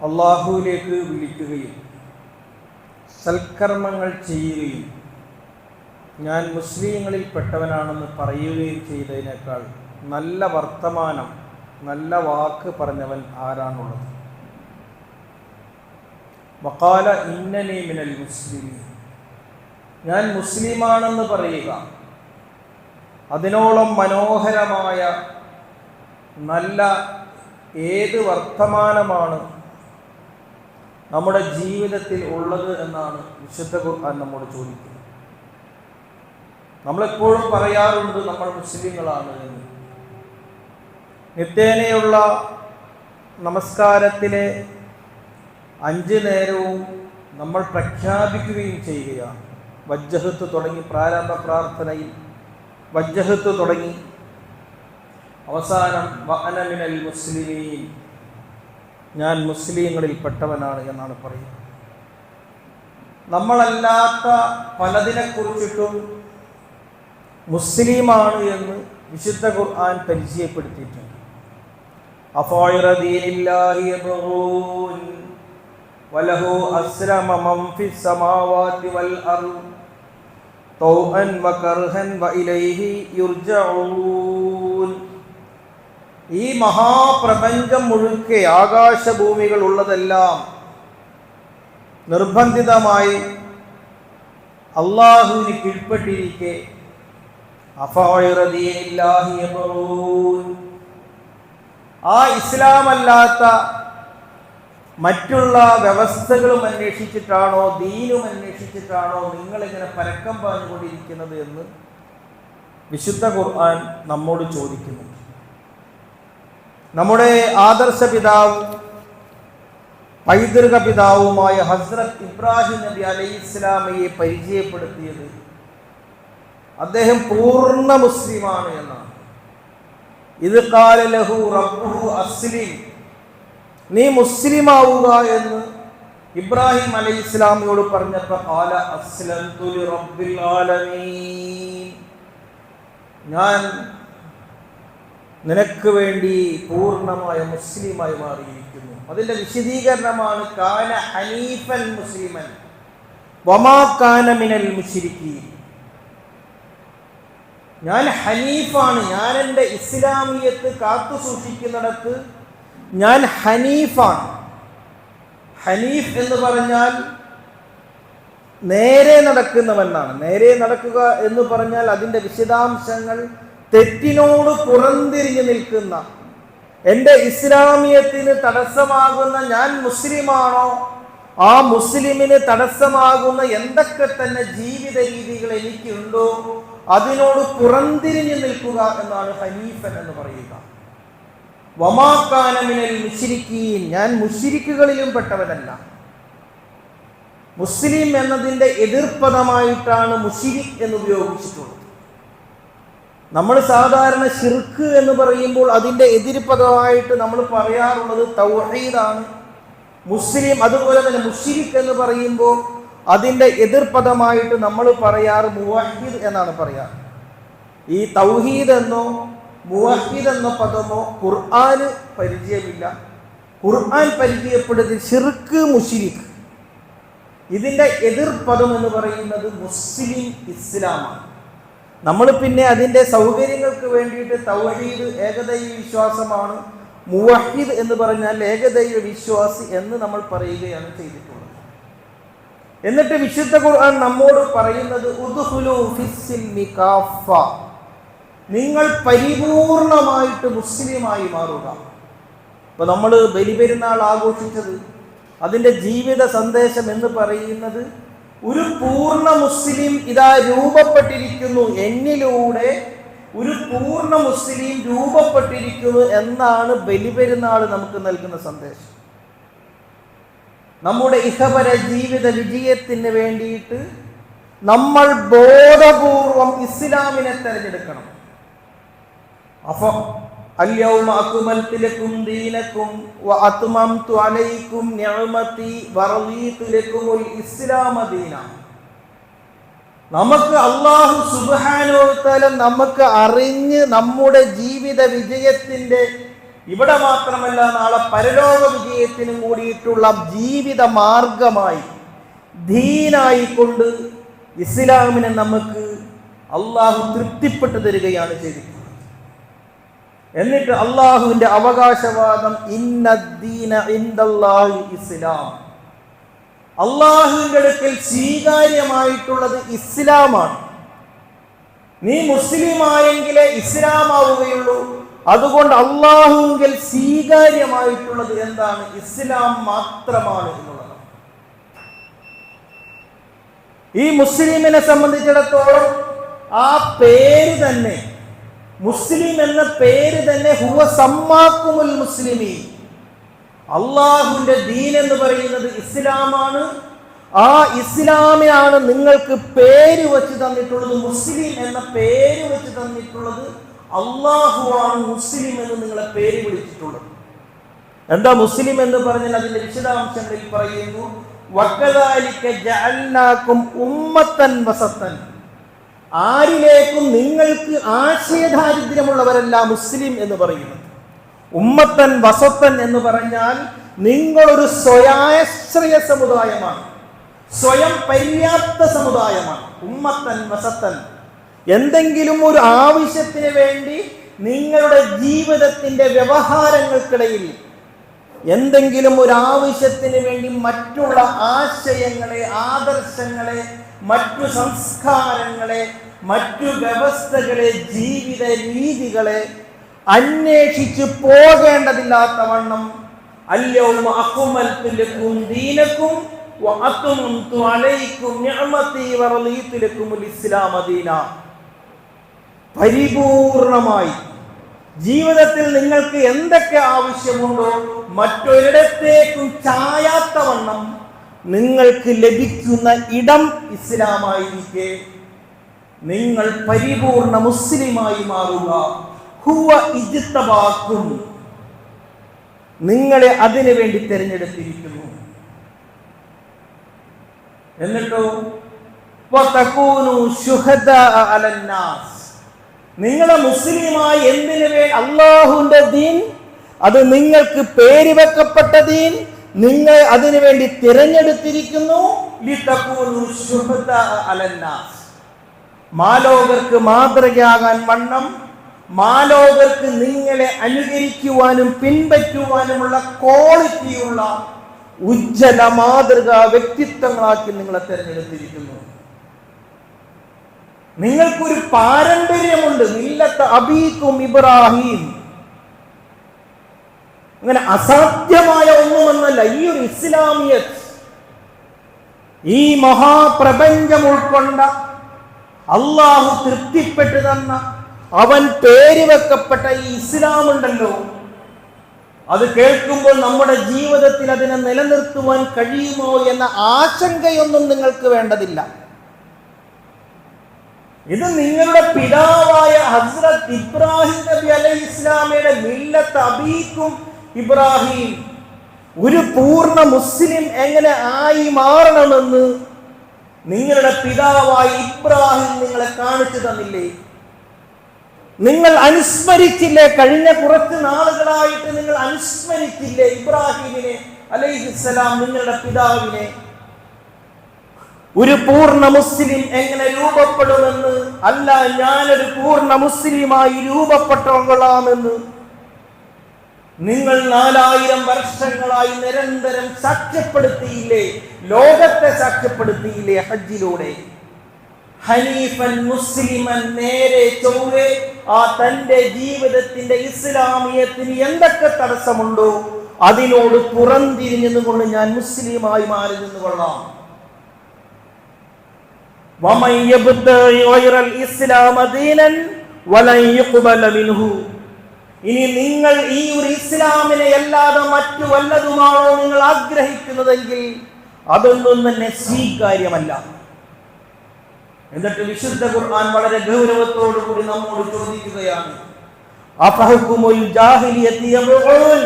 അള്ളാഹുവിലേക്ക് വിളിക്കുകയും സൽക്കർമ്മങ്ങൾ ചെയ്യുകയും ഞാൻ മുസ്ലിങ്ങളിൽ പെട്ടവനാണെന്ന് പറയുകയും ചെയ്തതിനേക്കാൾ നല്ല വർത്തമാനം, നല്ല വാക്ക് പറഞ്ഞവൻ ആരാണുള്ളത്? വഖാല ഇന്നനി മിനൽ മുസ്ലിമീൻ, ഞാൻ മുസ്ലിമാണെന്ന് പറയുക, അതിനോളം മനോഹരമായ നല്ല ഏത് വർത്തമാനമാണ് നമ്മുടെ ജീവിതത്തിൽ ഉള്ളത് എന്നാണ് വിശുദ്ധ ഖുർആൻ നമ്മോട് ചോദിക്കുന്നത്. നമ്മളെപ്പോഴും പറയാറുണ്ട് നമ്മൾ മുസ്ലിങ്ങളാണ് എന്ന്. നിത്യേനയുള്ള നമസ്കാരത്തിലെ 5 നേരവും നമ്മൾ പ്രഖ്യാപിക്കുകയും ചെയ്യുകയാണ്. വജ്ജഹത്ത് തുടങ്ങി പ്രാരംഭ പ്രാർത്ഥനയിൽ വജ്ജഹത്ത് തുടങ്ങി അവസാനം വഅന മിനൽ മുസ്ലിമീൻ, ഞാൻ മുസ്ലിങ്ങളിൽ പെട്ടവനാണ് എന്നാണ് പറയുന്നത്. നമ്മളല്ലാത്ത പലതിനെക്കുറിച്ചിട്ടും മുസ്ലിമാണ് എന്ന് വിശുദ്ധ ഖുർആൻ പരിചയപ്പെടുത്തിയിട്ടുണ്ട്. അഫഗൈറ ദീനില്ലാഹി യബ്ഗൂൻ വലഹു അസ്ലമ മൻ ഫിസ് സമാവാതി വൽ അർദ് തൗഅൻ വകർഹൻ വഇലൈഹി യുർജഊൻ. ഈ മഹാപ്രപഞ്ചം മുഴുക്കെ ആകാശഭൂമികൾ ഉള്ളതെല്ലാം നിർബന്ധിതമായി അള്ളാഹുവിന് കീഴ്പ്പെട്ടിരിക്കെ അഫഗൈറ ദീനില്ലാഹി യബ്ഗൂൻ, ആ ഇസ്ലാമല്ലാത്ത മറ്റുള്ള വ്യവസ്ഥകളും അന്വേഷിച്ചിട്ടാണോ ദീനും അന്വേഷിച്ചിട്ടാണോ നിങ്ങളിങ്ങനെ പരക്കം പാഞ്ഞുകൊണ്ടിരിക്കുന്നത് എന്ന് വിശുദ്ധ ഖുർആൻ നമ്മോട് ചോദിക്കുന്നുണ്ട്. നമ്മുടെ ആദർശ പിതാവും പൈതൃക പിതാവുമായ ഹസ്രത്ത് ഇബ്രാഹിം നബി അലൈഹിസ്സലാമയെ പരിചയപ്പെടുത്തിയത് അദ്ദേഹം പൂർണ്ണ മുസ്ലിമാണ് എന്നാണ്. ഇത് ഖാല ലഹു റബ്ബുഹു അസ്ലിം, നീ മുസ്ലിം ആവുക എന്ന് ഇബ്രാഹിം അലൈഹിസ്സലാമിയോട് പറഞ്ഞപ്പോൾ ഖാല അസ്ലംതു ലിറബ്ബിൽ ആലമീൻ, ഞാൻ നിനക്ക് വേണ്ടി പൂർണ്ണമായ മുസ്ലിമായി മാറിയിരിക്കുന്നു. അതിന്റെ വിശദീകരണമാണ് കാന ഹനീഫൻ മുസ്ലിമൻ വമാ കാന മിനൽ മുശ്രിക്കീൻ. ഞാൻ ഹനീഫാണ്, ഞാൻ എൻ്റെ ഇസ്ലാമിയത്ത് കാത്തു സൂക്ഷിക്കുന്നിടത്ത് ഞാൻ ഹനീഫാണ്. ഹനീഫ് എന്ന് പറഞ്ഞാൽ നേരെ നടക്കുന്നവനാണ്. നേരെ നടക്കുക എന്ന് പറഞ്ഞാൽ അതിൻ്റെ വിശദാംശങ്ങൾ തെറ്റിനോട് പുറംതിരിഞ്ഞു നിൽക്കുന്ന, എൻ്റെ ഇസ്ലാമിയത്തിന് തടസ്സമാകുന്ന ഞാൻ മുസ്ലിമാണോ ആ മുസ്ലിമിന് തടസ്സമാകുന്ന എന്തൊക്കെ തന്നെ ജീവിത രീതികൾ എനിക്കുണ്ടോ അതിനോട് പുറംതിരിഞ്ഞു നിൽക്കുക എന്നാണ് ഹനീഫൻ എന്ന് പറയുക. വമാ കാന മിനൽ മുശ്രിക്കീൻ, ഞാൻ മുശ്രിക്കുകളിലും പെട്ടവനല്ല. മുസ്ലിം എന്നതിൻ്റെ എതിർപദമായിട്ടാണ് മുശ്രിക് എന്ന് ഉപയോഗിച്ചിട്ടുള്ളത്. നമ്മൾ സാധാരണ ശിർക്ക് എന്ന് പറയുമ്പോൾ അതിൻ്റെ എതിർപദമായിട്ട് നമ്മൾ പറയാറുള്ളത് തൗഹീദാണ്. മുസ്ലിം അതുപോലെ തന്നെ മുശ്രിക് എന്ന് പറയുമ്പോൾ അതിൻ്റെ എതിർപദമായിട്ട് നമ്മൾ പറയാറ് മുവഹിദ് എന്നാണ് പറയാറ്. ഈ തൗഹീദ് എന്നോ മുവഹിദ് എന്ന പദമോ ഖുർആന് പരിചയമില്ല. ഖുർആൻ പരിചയപ്പെടുത്തി ശിർക്ക് മുശ്രിക്, ഇതിൻ്റെ എതിർപദം എന്ന് പറയുന്നത് മുസ്ലിം ഇസ്ലാമാണ്. നമ്മൾ പിന്നെ അതിൻ്റെ സൗകര്യങ്ങൾക്ക് വേണ്ടിയിട്ട് തൗഹീദ് ഏകദൈവ വിശ്വാസമാണ്, മുവഹിദ് എന്ന് പറഞ്ഞാൽ ഏകദൈവ വിശ്വാസി എന്ന് നമ്മൾ പറയുകയാണ് ചെയ്തിട്ടുള്ളത്. എന്നിട്ട് വിശുദ്ധ ഖുർആൻ നമ്മോട് പറയുന്നത് ഉദ്ഖുലൂ ഫിസ്സിൽമി കാഫ, നിങ്ങൾ പരിപൂർണമായിട്ട് മുസ്ലിമായി മാറുക. ഇപ്പൊ നമ്മൾ ബലിപെരുന്നാൾ ആഘോഷിച്ചത് അതിൻ്റെ ജീവിത സന്ദേശം എന്ന് പറയുന്നത് ഒരു പൂർണ്ണ മുസ്ലിം ഇതാ രൂപപ്പെട്ടിരിക്കുന്നു, എന്നിലൂടെ ഒരു പൂർണ്ണ മുസ്ലിം രൂപപ്പെട്ടിരിക്കുന്നു എന്നാണ് ബലിപെരുന്നാൾ നമുക്ക് നൽകുന്ന സന്ദേശം. നമ്മുടെ ഇഹപര ജീവിത വിജയത്തിന് വേണ്ടിയിട്ട് നമ്മൾ ബോധപൂർവം ഇസ്ലാമിനെ തിരഞ്ഞെടുക്കണം. അപ്പൊ അൽയൗമ അക്മൽതു ലക്കും ദീനക്കും വഅത്മംതു അലൈക്കും നിഅമതി വറദീതു ലക്കുമുൽ ഇസ്ലാമ ദീന. നമുക്ക് അല്ലാഹു സുബ്ഹാനഹു വ തആല നമുക്ക് അറിഞ്ഞ് നമ്മുടെ ജീവിത വിജയത്തിന്റെ ഇവിടെ മാത്രമല്ല നാളെ പരലോക വിജയത്തിനും കൂടിയിട്ടുള്ള ജീവിത മാർഗമായി ദീനായിക്കൊണ്ട് ഇസ്ലാമിനെ നമുക്ക് അള്ളാഹു തൃപ്തിപ്പെട്ടു തരികയാണ് ചെയ്തിട്ടുള്ളത്. എന്നിട്ട് അള്ളാഹുവിന്റെ അവകാശവാദം ഇന്നദ്ദീന ഇൻദല്ലാഹി ഇസ്ലാം, അള്ളാഹുവിന്റെ അടുക്കൽ സ്വീകാര്യമായിട്ടുള്ളത് ഇസ്ലാമാണ്. നീ മുസ്ലിം ആയെങ്കിലേ ഇസ്ലാം ആവുകയുള്ളൂ. അതുകൊണ്ട് അള്ളാഹുവിൽ സ്വീകാര്യമായിട്ടുള്ളത് എന്താണ്? ഇസ്ലാം മാത്രമാണ് എന്നുള്ളത്. ഈ മുസ്ലിമിനെ സംബന്ധിച്ചിടത്തോളം ആ പേര് തന്നെ, മുസ്ലിം എന്ന പേര് തന്നെ ഹുവ സമ്മാക്കുമുൽ മുസ്ലിമീൻ, അള്ളാഹുവിന്റെ ദീൻ എന്ന് പറയുന്നത് ഇസ്ലാമാണ്. ആ ഇസ്ലാമിനാണ് നിങ്ങൾക്ക് പേര് വെച്ച് തന്നിട്ടുള്ളത്. മുസ്ലിം എന്ന പേര് വെച്ച് തന്നിട്ടുള്ളത് അള്ളാഹുവാണ്. മുസ്ലിം എന്ന് നിങ്ങളെ പേര് വിളിച്ചിട്ടുള്ളത്. എന്താ മുസ്ലിം എന്ന് പറഞ്ഞാൽ അതിന്റെ വിശദാംശങ്ങളിൽ പറയുന്നു, വകദാലിക ജഅൽനാകും ഉമ്മത്തൻ വസത്തൻ, ആരിലേക്കും നിങ്ങൾക്ക് ആശയദാരിദ്ര്യമുള്ളവരല്ല മുസ്ലിം എന്ന് പറയുന്നത്. ഉമ്മത്തൻ വസത്തൻ എന്ന് പറഞ്ഞാൽ നിങ്ങളൊരു സ്വയാശ്രയ സമുദായമാണ്, സ്വയം പര്യാപ്ത സമുദായമാണ്. ഉമ്മത്തൻ വസത്തൻ, എന്തെങ്കിലും ഒരു ആവശ്യത്തിന് വേണ്ടി നിങ്ങളുടെ ജീവിതത്തിന്റെ വ്യവഹാരങ്ങൾക്കിടയിൽ എന്തെങ്കിലും ഒരു ആവശ്യത്തിന് വേണ്ടി മറ്റുള്ള ആശയങ്ങളെ, ആദർശങ്ങളെ, മറ്റു സംസ്കാരങ്ങളെ, മറ്റു വ്യവസ്ഥകളെ, ജീവിത രീതികളെ അന്വേഷിച്ച് പോകേണ്ടതില്ലാത്ത വണ്ണം അൽയൗമ അക്മൽതു ലക്കും ദീനക്കും വഅത്മംതു അലൈക്കും നിഅമതി വറളീതു ലക്കുമുൽ ഇസ്ലാമ ദീന, പരിപൂർണമായി ജീവിതത്തിൽ നിങ്ങൾക്ക് എന്തൊക്കെ ആവശ്യമുണ്ടോ മറ്റൊരിടത്തേക്കും ചായാത്തവണ്ണം നിങ്ങൾക്ക് ലഭിക്കുന്ന ഇടം ഇസ്ലാമായിരിക്കെ നിങ്ങൾ പരിപൂർണ മുസ്ലിമായി മാറുക. ഹുവ ഇജ്തബാക്കും, നിങ്ങളെ അതിനു വേണ്ടി തിരഞ്ഞെടുത്തിരിക്കുന്നു. എന്നിട്ടോ വതകൂനു ശുഹദാ അലന്നാസ്, നിങ്ങളെ മുസ്ലിമായി എന്തിനു വേണ്ടി? അള്ളാഹുവിന്റെ ദീൻ, അത് നിങ്ങൾക്ക് പേര് വെക്കപ്പെട്ട ദീൻ, നിങ്ങൾ അതിനു വേണ്ടി തിരഞ്ഞെടുത്തിരിക്കുന്നു. ലിതകൂനു ശുഹദാ അലന്നാസ്, മാലോകർക്ക് മാതൃകയാകാൻ വണ്ണം, മാലോകർക്ക് നിങ്ങളെ അനുകരിക്കുവാനും പിൻപറ്റുവാനുമുള്ള ക്വാളിറ്റിയുള്ള ഉജ്ജ്വല മാതൃകാ വ്യക്തിത്വങ്ങളാക്കി നിങ്ങളെ തിരഞ്ഞെടുത്തിരിക്കുന്നു. നിങ്ങൾക്കൊരു പാരമ്പര്യമുണ്ട്. മില്ലത്ത് അബീക്കും ഇബ്രാഹിം, അങ്ങനെ അസാധ്യമായ ഒന്നുമെന്നല്ല. ഈ ഒരു ഇസ്ലാമിയത്ത്, ഈ മഹാപ്രപഞ്ചം ഉൾക്കൊണ്ട, അള്ളാഹു തൃപ്തിപ്പെട്ടു തന്ന, അവൻ പേര് വെക്കപ്പെട്ട ഈ ഇസ്ലാം ഉണ്ടല്ലോ, അത് കേൾക്കുമ്പോൾ നമ്മുടെ ജീവിതത്തിൽ അതിനെ നിലനിർത്തുവാൻ കഴിയുമോ എന്ന ആശങ്കയൊന്നും നിങ്ങൾക്ക് വേണ്ടതില്ല. ഇത് നിങ്ങളുടെ പിതാവായ ഹസ്രത്ത് ഇബ്രാഹിം നബി അലൈഹി ഇസ്ലാമയുടെ മില്ലത്ത് അബീക്കും ഇബ്രാഹിം, ഒരു പൂർണ്ണ മുസ്ലിം എങ്ങനെ ആയി മാറണമെന്ന് നിങ്ങളുടെ പിതാവായ ഇബ്രാഹിം നിങ്ങളെ കാണിച്ചു തന്നില്ലേ? നിങ്ങൾ അനുസ്മരിച്ചില്ലേ? കഴിഞ്ഞ കുറച്ച് നാളുകളായിട്ട് നിങ്ങൾ അനുസ്മരിച്ചില്ലേ ഇബ്രാഹിമിനെ അലൈഹിസ്സലാം, നിങ്ങളുടെ പിതാവിനെ? ഒരു പൂർണ്ണ മുസ്ലിം എങ്ങനെ രൂപപ്പെടുമെന്ന്, അല്ല ഞാനൊരു പൂർണ്ണ മുസ്ലിമായി രൂപപ്പെട്ടോളാമെന്ന് നിങ്ങൾ 4000 വർഷങ്ങളായി നിരന്തരം സാക്ഷ്യപ്പെടുത്തിയില്ലേ? ലോകത്തെ സാക്ഷ്യപ്പെടുത്തിയില്ലേ ഹജ്ജിലൂടെ? ഹനീഫൻ മുസ്ലിമൻ, നേരെ ചൊവ്വേ ആ തന്റെ ജീവിതത്തിന്റെ ഇസ്ലാമിയത്തിന് എന്തൊക്കെ തടസ്സമുണ്ടോ അതിനോട് പുറംതിരിഞ്ഞുകൊണ്ട് ഞാൻ മുസ്ലിമായി മാറി നിന്നുകൊള്ളാം. വമൻ യബ്തഗി ഗൈറൽ ഇസ്ലാമ ദീനൻ വലൻ യുഖ്ബല മിൻഹു, ഇനി നിങ്ങൾ ഈ ഒരു ഇസ്ലാമിനെ അല്ലാതെ മറ്റു വല്ലതുമാണോ നിങ്ങൾ ആഗ്രഹിക്കുന്നതെങ്കിൽ അതൊന്നും തന്നെ സ്വീകാര്യമല്ല. എന്നിട്ട് വിശുദ്ധ ഖുർആൻ വളരെ ഗൗരവത്തോടു കൂടി നമ്മോട് ചോദിക്കുകയാണ്, അഫഹുകുമുൽ ജാഹിലിയത്തി യബ്ഗൂൻ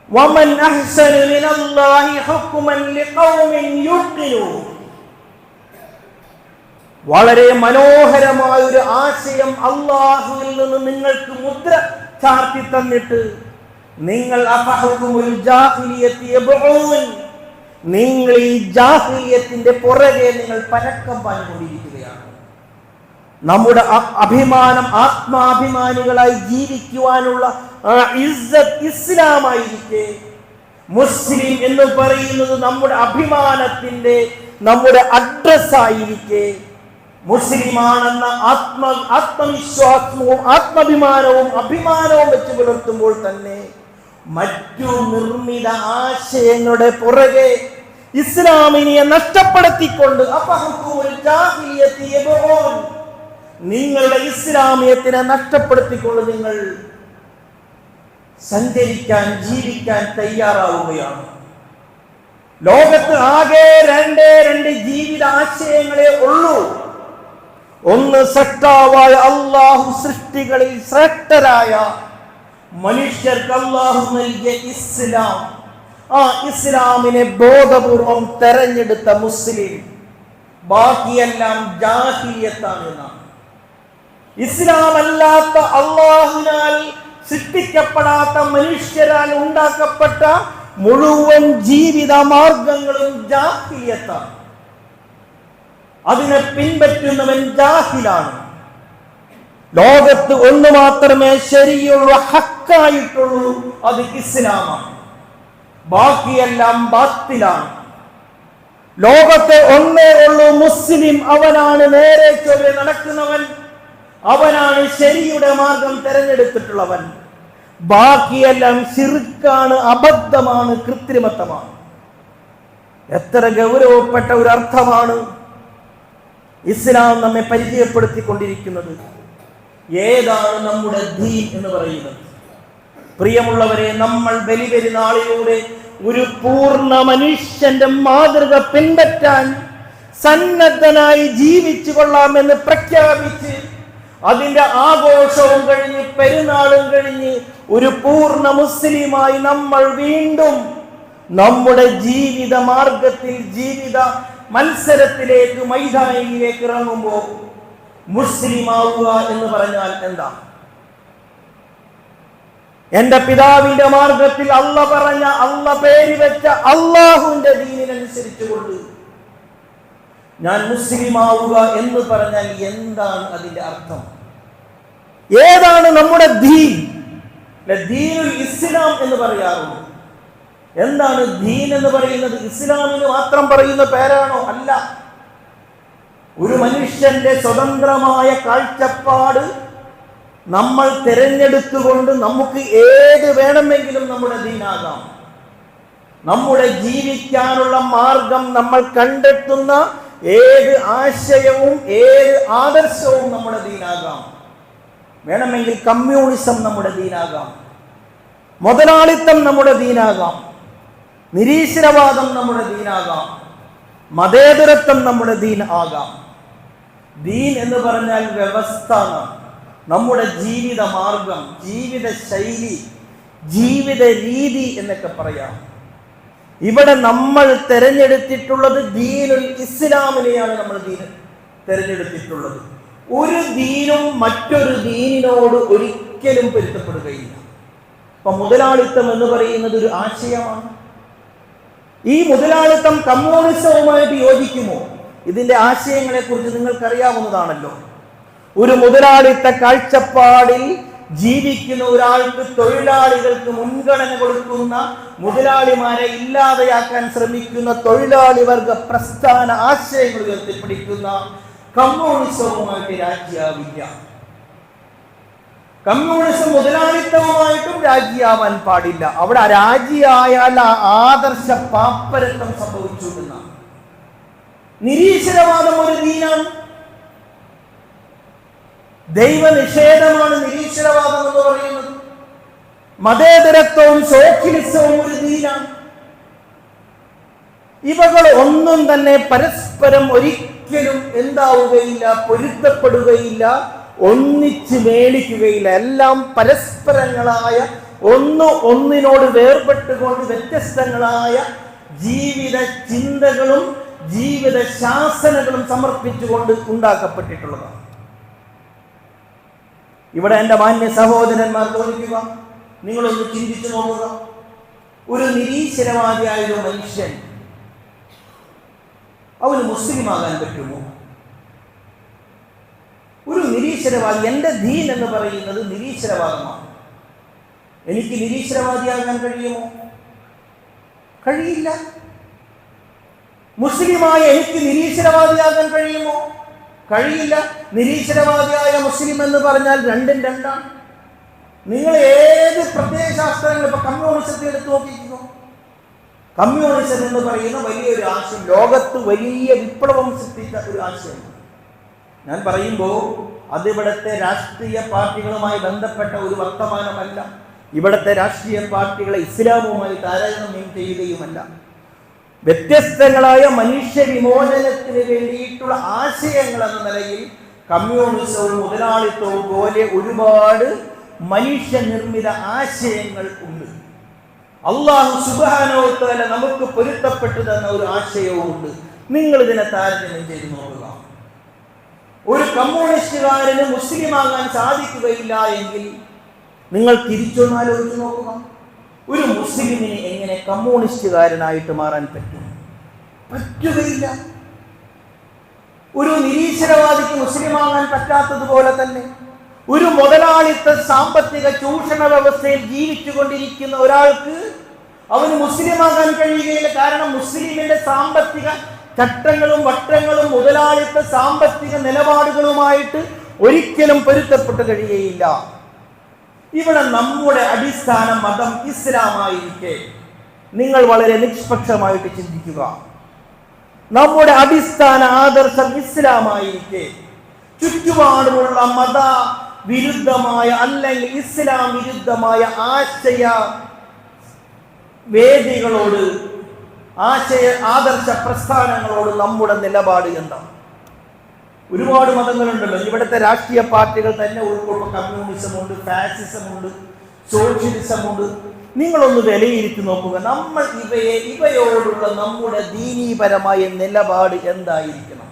വമൻ അഹ്സനു മിനല്ലാഹി ഹുക്മൻ ലിഖൗമിൻ യുഖിനൂൻ. വളരെ മനോഹരമായ ഒരു ആശയം അള്ളാഹുവിൽ നിന്ന് നിങ്ങൾക്ക് മുദ്ര ചാർത്തി തന്നിട്ട് നിങ്ങൾ നിങ്ങൾ ഈ ജാഹിലിയത്തിന്റെ പുറകെ നിങ്ങൾ പരക്കം പാഞ്ഞുകൊണ്ടിരിക്കുകയാണ്. നമ്മുടെ അഭിമാനം, ആത്മാഭിമാനികളായി ജീവിക്കുവാനുള്ള ഇസ്സത്ത് ഇസ്ലാമായിരിക്കെ, മുസ്ലിം എന്ന് പറയുന്നത് നമ്മുടെ അഭിമാനത്തിന്റെ, നമ്മുടെ അഡ്രസ് ആയിരിക്കെ, മുസ്ലിമാണെന്ന ആത്മവിശ്വാസവും ആത്മാഭിമാനവും അഭിമാനവും വെച്ച് പുലർത്തുമ്പോൾ തന്നെ മറ്റു നിർമ്മിത ആശയങ്ങളുടെ പുറകെ ഇസ്ലാമിനെ നഷ്ടപ്പെടുത്തിക്കൊണ്ട് നിങ്ങളുടെ ഇസ്ലാമിയത്തിനെ നഷ്ടപ്പെടുത്തിക്കൊണ്ട് നിങ്ങൾ സഞ്ചരിക്കാൻ, ജീവിക്കാൻ തയ്യാറാവുകയാണ്. ലോകത്ത് ആകെ രണ്ട് ജീവിത ആശയങ്ങളെ ഉള്ളൂ. ഒന്ന് സൃഷ്ടാവായ അല്ലാഹു സൃഷ്ടികളിൽ ശ്രേഷ്ഠരായ മനുഷ്യർക്ക് അല്ലാഹു നൽകിയ ഇസ്ലാം, ആ ഇസ്ലാമിനെ ബോധപൂർവം തെരഞ്ഞെടുത്ത മുസ്ലിം, ബാക്കിയെല്ലാം ജാഹിലിയത്താണ് എന്നാണ്. ഇസ്ലാം അല്ലാത്ത, അല്ലാഹുവിനാൽ സൃഷ്ടിക്കപ്പെടാത്ത, മനുഷ്യരാൽ ഉണ്ടാക്കപ്പെട്ട മുഴുവൻ ജീവിത മാർഗങ്ങളും ജാഹിലിയത്താണ്. അതിനെ പിൻപറ്റുന്നവൻ ജാഹിലാണ്. ലോകത്ത് ഒന്ന് മാത്രമേ ശരിയുള്ളൂ, ഹക്കായിട്ടുള്ളൂ, അത് ഇസ്ലാമാണ്. ബാക്കിയെല്ലാം ബാത്തിലാണ്. ലോകത്തെ ഒന്നേ ഉള്ളൂ മുസ്ലിം, അവനാണ് നേരെ ചൊവ്വെ നടക്കുന്നവൻ, അവനാണ് ശരിയുടെ മാർഗം തെരഞ്ഞെടുത്തിട്ടുള്ളവൻ. ബാക്കിയെല്ലാം ശിർക്കാണ്, അബദ്ധമാണ്, കൃത്രിമത്വമാണ്. എത്ര ഗൗരവപ്പെട്ട ഒരു അർത്ഥമാണ് ഇസ്ലാം നമ്മെ പരിചയപ്പെടുത്തിക്കൊണ്ടിരിക്കുന്നത്. ഏതാണ് നമ്മുടെ ദീൻ എന്ന് പറയുന്നത്? പ്രിയമുള്ളവരെ, നമ്മൾ ബലിപെരുന്നാളിലൂടെ ഒരു പൂർണ്ണ മനുഷ്യന്റെ മാതൃക പിൻപറ്റാൻ സന്നദ്ധനായി ജീവിച്ചു കൊള്ളാമെന്ന് പ്രഖ്യാപിച്ച് അതിന്റെ ആഘോഷവും കഴിഞ്ഞ് പെരുന്നാളും കഴിഞ്ഞ് ഒരു പൂർണ്ണ മുസ്ലിമായി നമ്മൾ വീണ്ടും നമ്മുടെ ജീവിത മാർഗത്തിൽ, ജീവിത മത്സരത്തിലേക്ക്, മൈതാനിയിലേക്ക് ഇറങ്ങുമ്പോൾ മുസ്ലിം ആവുക എന്ന് പറഞ്ഞാൽ എന്താ? എന്റെ പിതാവിന്റെ മാർഗത്തിൽ അല്ല പറഞ്ഞ, അല്ല പേര് വെച്ച അള്ളാഹുവിന്റെ ദീനിനനുസരിച്ചുകൊണ്ട് ഞാൻ മുസ്ലിം ആവുക എന്ന് പറഞ്ഞാൽ എന്താണ് അതിന്റെ അർത്ഥം? ഏതാണ് നമ്മുടെ ദീൻ? ദീനുൽ ഇസ്ലാം എന്ന് പറയാറുണ്ട്. എന്താണ് ദീൻ എന്ന് പറയുന്നത്? ഇസ്ലാമിന് മാത്രം പറയുന്ന പേരാണോ? അല്ല. ഒരു മനുഷ്യന്റെ സ്വതന്ത്രമായ കാഴ്ചപ്പാട് നമ്മൾ തിരഞ്ഞെടുത്തുകൊണ്ട് നമുക്ക് ഏത് വേണമെങ്കിലും നമ്മുടെ ദീനാകാം. നമ്മുടെ ജീവിക്കാനുള്ള മാർഗം നമ്മൾ കണ്ടെത്തുന്ന ഏത് ആശയവും ഏത് ആദർശവും നമ്മുടെ ദീനാകാം. വേണമെങ്കിൽ കമ്മ്യൂണിസം നമ്മുടെ ദീനാകാം, മുതലാളിത്തം നമ്മുടെ ദീനാകാം, നിരീശ്വരവാദം നമ്മുടെ ദീനാകാം, മതേതരത്വം നമ്മുടെ ദീൻ ആകാം. ദീൻ എന്ന് പറഞ്ഞാൽ വ്യവസ്ഥ, നമ്മുടെ ജീവിത മാർഗം, ജീവിത ശൈലി, ജീവിത രീതി എന്നൊക്കെ പറയാം. ഇവിടെ നമ്മൾ തെരഞ്ഞെടുത്തിട്ടുള്ളത് ദീനുൽ ഇസ്ലാമിനെയാണ്. നമ്മൾ തെരഞ്ഞെടുത്തിട്ടുള്ളത് ഒരു ദീനും മറ്റൊരു ദീനിനോട് ഒരിക്കലും പൊരുത്തപ്പെടുകയില്ല. അപ്പൊ മുതലാളിത്തം എന്ന് പറയുന്നത് ഒരു ആശയമാണ്. ഈ മുതലാളിത്തം കമ്മ്യൂണിസവുമായിട്ട് യോജിക്കുമോ? ഇതിന്റെ ആശയങ്ങളെ കുറിച്ച് നിങ്ങൾക്കറിയാവുന്നതാണല്ലോ. ഒരു മുതലാളിത്ത കാഴ്ചപ്പാടിൽ ജീവിക്കുന്ന ഒരാൾക്ക്, തൊഴിലാളികൾക്ക് മുൻഗണന കൊടുക്കുന്ന, മുതലാളിമാരെ ഇല്ലാതെയാക്കാൻ ശ്രമിക്കുന്ന തൊഴിലാളി വർഗ പ്രസ്ഥാന ആശയങ്ങൾ ഉയർത്തിപ്പിടിക്കുന്ന കമ്മ്യൂണിസവുമായിട്ട് രാജിയാവില്ല. കമ്മ്യൂണിസം മുതലാളിത്തവുമായിട്ടും രാജിയാവാൻ പാടില്ല. അവിടെ രാജിയായാൽ ആദർശ പാപ്പരത്വം സംഭവിച്ചു എന്നാണ്. നിരീശ്വരവാദം ഒരു ദീനാണ്. ദൈവനിഷേധമാണ് നിരീശ്വരവാദം എന്ന് പറയുന്നത്. മതേതരത്വവും സോഷ്യലിസവും ഒരു ദീനാണ്. ഇവകൾ ഒന്നും തന്നെ പരസ്പരം ഒരിക്കലും എന്താവുകയില്ല, പൊരുത്തപ്പെടുകയില്ല, ഒന്നിച്ച് മേടിക്കുകയില്ല. എല്ലാം പരസ്പരങ്ങളായ, ഒന്നിനോട് വേർപെട്ടുകൊണ്ട് വ്യത്യസ്തങ്ങളായ ജീവിത ചിന്തകളും ജീവിത ശാസനകളും സമർപ്പിച്ചുകൊണ്ട് ഉണ്ടാക്കപ്പെട്ടിട്ടുള്ളതാണ്. ഇവിടെ എൻ്റെ മാന്യ സഹോദരന്മാർ ചോദിക്കുക, നിങ്ങളൊന്ന് ചിന്തിച്ചു നോക്കുക, ഒരു നിരീശ്വരവാദിയായ ഒരു മനുഷ്യൻ അവന് മുസ്ലിമാകാൻ പറ്റുമോ? ഒരു നിരീശ്വരവാദി, എൻ്റെ ദീൻ എന്ന് പറയുന്നത് നിരീശ്വരവാദമാണ്. എനിക്ക് നിരീശ്വരവാദിയാകാൻ കഴിയുമോ? കഴിയില്ല. മുസ്ലിമായ എനിക്ക് നിരീശ്വരവാദിയാകാൻ കഴിയുമോ? കഴിയില്ല. നിരീശ്വരവാദിയായ മുസ്ലിം എന്ന് പറഞ്ഞാൽ രണ്ടും രണ്ടാണ്. നിങ്ങൾ ഏത് പ്രത്യയശാസ്ത്രങ്ങൾ, ഇപ്പൊ കമ്മ്യൂണിസത്തെ എടുത്ത് നോക്കിയിരിക്കുന്നു. കമ്മ്യൂണിസം എന്ന് പറയുന്ന വലിയൊരു ആശയം, ലോകത്ത് വലിയ വിപ്ലവം സൃഷ്ടിച്ച ഒരു ആശയമാണ്. ഞാൻ പറയുമ്പോൾ അതിവിടുത്തെ രാഷ്ട്രീയ പാർട്ടികളുമായി ബന്ധപ്പെട്ട ഒരു വർത്തമാനമല്ല. ഇവിടുത്തെ രാഷ്ട്രീയ പാർട്ടികളെ ഇസ്ലാമുമായി താരതമ്യം ചെയ്യുകയുമല്ല. വ്യത്യസ്തങ്ങളായ മനുഷ്യ വിമോചനത്തിന് വേണ്ടിയിട്ടുള്ള ആശയങ്ങൾ എന്ന നിലയിൽ കമ്മ്യൂണിസവും മുതലാളിത്തവും പോലെ ഒരുപാട് മനുഷ്യനിർമ്മിത ആശയങ്ങൾ ഉണ്ട്. അല്ലാഹു സുബ്ഹാനഹു വ തആല നമുക്ക് പൊരുത്തപ്പെട്ടു തന്ന ഒരു ആശയവും ഉണ്ട്. നിങ്ങൾ ഇതിനെ താരതമ്യം ചെയ്ത് നോക്കുക. ഒരു കമ്മ്യൂണിസ്റ്റുകാരന് മുസ്ലിമാകാൻ സാധിക്കുകയില്ല എങ്കിൽ നിങ്ങൾ തിരിച്ചൊന്നാലോചിച്ച് നോക്കുക, ഒരു മുസ്ലിമിന് എങ്ങനെ കമ്മ്യൂണിസ്റ്റുകാരനായിട്ട് മാറാൻ പറ്റും? പറ്റുകയില്ല. ഒരു നിരീശ്വരവാദിക്ക് മുസ്ലിമാകാൻ പറ്റാത്തതുപോലെ തന്നെ ഒരു മുതലാളിത്ത സാമ്പത്തിക ചൂഷണ വ്യവസ്ഥയിൽ ജീവിച്ചുകൊണ്ടിരിക്കുന്ന ഒരാൾക്ക് അവന് മുസ്ലിമാകാൻ കഴിയുകയില്ല. കാരണം മുസ്ലിമിന്റെ സാമ്പത്തിക ചട്ടങ്ങളും വട്ടങ്ങളും മുതലാളിത്ത സാമ്പത്തിക നിലപാടുകളുമായിട്ട് ഒരിക്കലും പൊരുത്തപ്പെട്ട് കഴിയുകയില്ല. ഇവിടെ നമ്മുടെ അടിസ്ഥാന മതം ഇസ്ലാമായിരിക്കെ നിങ്ങൾ വളരെ നിഷ്പക്ഷമായിട്ട് ചിന്തിക്കുക. നമ്മുടെ അടിസ്ഥാന ആദർശം ഇസ്ലാമായിരിക്കെ ചുറ്റുപാടുമുള്ള മത വിരുദ്ധമായ അല്ലെങ്കിൽ ഇസ്ലാം വിരുദ്ധമായ ആശയ വേദികളോട്, ആദർശ പ്രസ്ഥാനങ്ങളോട് നമ്മുടെ നിലപാട് എന്താണ്? ഒരുപാട് മതങ്ങളുണ്ടല്ലോ. ഇവിടുത്തെ രാഷ്ട്രീയ പാർട്ടികൾ തന്നെ ഉൾക്കൊള്ളുന്ന കമ്മ്യൂണിസമുണ്ട്, ഫാസിസമുണ്ട്, സോഷ്യലിസമുണ്ട്. നിങ്ങളൊന്ന് വിലയിരുത്തി നോക്കുക, നമ്മൾ ഇവയോടുള്ള നമ്മുടെ ദീനീപരമായ നിലപാട് എന്തായിരിക്കണം?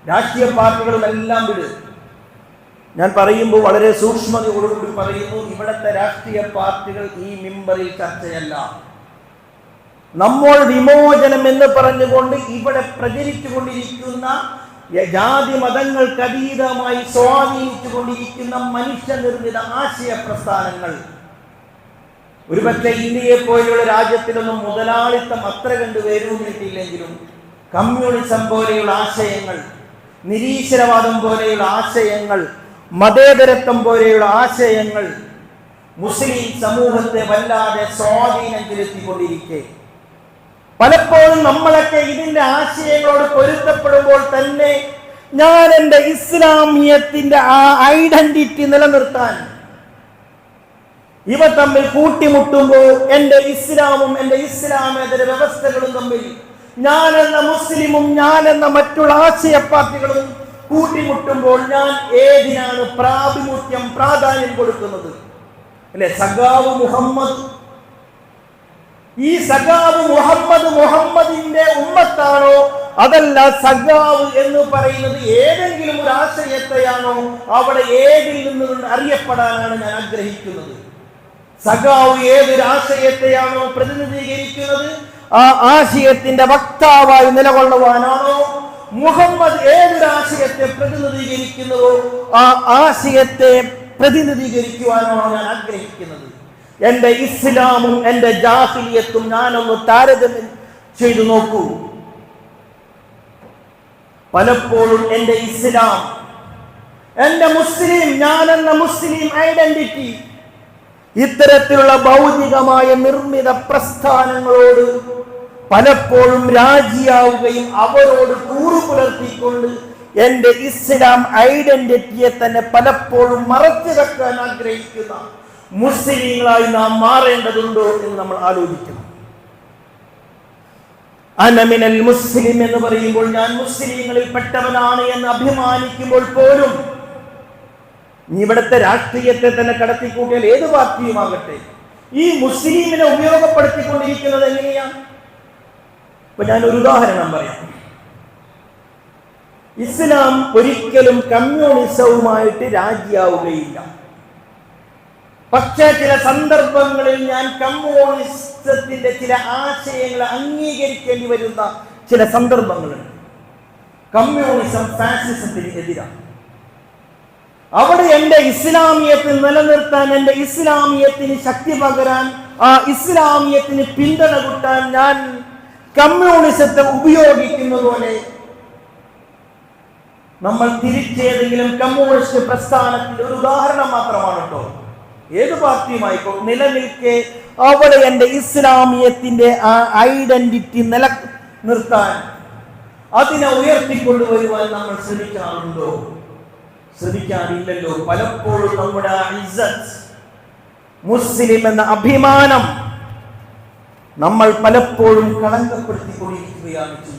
രാഷ്ട്രീയ പാർട്ടികളുമെല്ലാം വിട്. ഞാൻ പറയുമ്പോൾ വളരെ സൂക്ഷ്മതയോടുകൂടി പറയുന്നു, ഇവിടുത്തെ രാഷ്ട്രീയ പാർട്ടികൾ ഈ മിമ്പറിൽ ചർച്ചയല്ല. നമ്മൾ വിമോചനം എന്ന് പറഞ്ഞുകൊണ്ട് ഇവിടെ പ്രചരിച്ചുകൊണ്ടിരിക്കുന്ന ജാതി മതങ്ങൾക്ക് അതീതമായി സ്വാധീനിച്ചുകൊണ്ടിരിക്കുന്ന മനുഷ്യനിർമ്മിത ആശയ പ്രസ്ഥാനങ്ങൾ, ഒരുപക്ഷെ ഇന്ത്യയെ പോലെയുള്ള രാജ്യത്തിലൊന്നും മുതലാളിത്തം അത്ര കണ്ട് വേരൂന്നിട്ടില്ലെങ്കിലും കമ്മ്യൂണിസം പോലെയുള്ള ആശയങ്ങൾ, നിരീശ്വരവാദം പോലെയുള്ള ആശയങ്ങൾ, മതേതരത്വം പോലെയുള്ള ആശയങ്ങൾ മുസ്ലിം സമൂഹത്തെ വല്ലാതെ സ്വാധീനം ചെലുത്തിക്കൊണ്ടിരിക്കെ പലപ്പോഴും നമ്മളൊക്കെ ഇതിന്റെ ആശയങ്ങളോട് പൊരുത്തപ്പെടുമ്പോൾ തന്നെ ഞാൻ എൻ്റെ ഇസ്ലാമിയത്തിന്റെ ആ ഐഡന്റിറ്റി നിലനിർത്താൻ ഇവ തമ്മിൽ കൂട്ടിമുട്ടുമ്പോൾ എൻ്റെ ഇസ്ലാമും എൻ്റെ ഇസ്ലാമേതര വ്യവസ്ഥകളും തമ്മിൽ ഞാൻ എന്ന മുസ്ലിമും ഞാൻ എന്ന മറ്റുള്ള ആശയ പാർട്ടികളും കൂട്ടിമുട്ടുമ്പോൾ ഞാൻ ഏതിനാണ് പ്രാധാന്യം കൊടുക്കുന്നത്? അല്ലെ, സഖാവ് മുഹമ്മദ്, ഈ സഖാവ് മുഹമ്മദിന്റെ ഉമ്മത്താണോ? അതല്ല, സഖാവ് എന്ന് പറയുന്നത് ഏതെങ്കിലും ഒരു ആശയത്തെയാണോ? അവിടെ ഏതിൽ നിന്ന് അറിയപ്പെടാനാണ് ഞാൻ ആഗ്രഹിക്കുന്നത്? സഖാവ് ഏതൊരു ആശയത്തെയാണോ പ്രതിനിധീകരിക്കുന്നത് ആ ആശയത്തിന്റെ വക്താവായി നിലകൊള്ളുവാനാണോ? മുഹമ്മദ് ഏതൊരു ആശയത്തെ പ്രതിനിധീകരിക്കുന്നതോ ആ ആശയത്തെ പ്രതിനിധീകരിക്കുവാനാണോ ഞാൻ ആഗ്രഹിക്കുന്നത്? എൻ്റെ ഇസ്ലാമും എൻ്റെ ജാഹിലിയത്തും ഞാനൊന്ന് താരതമ്യം ചെയ്തു നോക്കൂ. പലപ്പോഴും എൻ്റെ ഇസ്ലാം, എൻ്റെ മുസ്ലിം, ഞാനെന്ന മുസ്ലിം ഐഡന്റിറ്റി ഇത്തരത്തിലുള്ള ഭൗതികമായ നിർമ്മിത പ്രസ്ഥാനങ്ങളോട് പലപ്പോഴും രാജിയാവുകയും അവരോട് കൂറു പുലർത്തിക്കൊണ്ട് എൻ്റെ ഇസ്ലാം ഐഡന്റിറ്റിയെ തന്നെ പലപ്പോഴും മറച്ചു വെക്കാൻ ആഗ്രഹിക്കുന്ന മുസ്ലിങ്ങളായി നാം മാറേണ്ടതുണ്ടോ എന്ന് നമ്മൾ ആലോചിക്കണം. അനമിനൽ മുസ്ലിം എന്ന് പറയുമ്പോൾ ഞാൻ മുസ്ലിങ്ങളിൽ പെട്ടവനാണ് എന്ന് അഭിമാനിക്കുമ്പോൾ പോലും ഇവിടുത്തെ രാഷ്ട്രീയത്തെ തന്നെ കടത്തിക്കൂട്ടിയാൽ ഏത് പാർട്ടിയുമാകട്ടെ ഈ മുസ്ലിമിനെ ഉപയോഗപ്പെടുത്തിക്കൊണ്ടിരിക്കുന്നത് എങ്ങനെയാണ്? ഇപ്പൊ ഞാനൊരു ഉദാഹരണം പറയാം. ഇസ്ലാം ഒരിക്കലും കമ്മ്യൂണിസവുമായിട്ട് രാജിയാവുകയില്ല. പക്ഷേ ചില സന്ദർഭങ്ങളിൽ ഞാൻ കമ്മ്യൂണിസത്തിന്റെ ചില ആശയങ്ങൾ അംഗീകരിക്കേണ്ടി വരുന്ന ചില സന്ദർഭങ്ങളുണ്ട്. കമ്മ്യൂണിസം ഫാസിസത്തിന് എതിരാണ്. അവിടെ എൻ്റെ ഇസ്ലാമിയത്തിൽ നിലനിർത്താൻ, എൻ്റെ ഇസ്ലാമിയത്തിന് ശക്തി പകരാൻ, ആ ഇസ്ലാമിയത്തിന് പിന്തുണ കൂട്ടാൻ ഞാൻ കമ്മ്യൂണിസത്തെ ഉപയോഗിക്കുന്ന പോലെ നമ്മൾ തിരിച്ചേതെങ്കിലും കമ്മ്യൂണിസ്റ്റ് പ്രസ്ഥാനത്തിന്റെ ഒരു ഉദാഹരണം മാത്രമാണ് കേട്ടോ. ഏത് പാർട്ടിയുമായിക്കോ നിലനിൽക്കെ അവിടെ എൻ്റെ ഇസ്ലാമിയത്തിന്റെ ആ ഐഡന്റിറ്റി നിലനിർത്താൻ, അതിനെ ഉയർത്തിക്കൊണ്ടുവരുവാൻ നമ്മൾ ശ്രമിക്കാറുണ്ടോ? ശ്രമിക്കാറില്ലല്ലോ. പലപ്പോഴും നമ്മുടെ ഇസ്സത്ത്, മുസ്ലിം എന്ന അഭിമാനം നമ്മൾ പലപ്പോഴും കളങ്കപ്പെടുത്തിക്കൊണ്ടിരിക്കുകയാണ് ചെയ്യുന്നത്.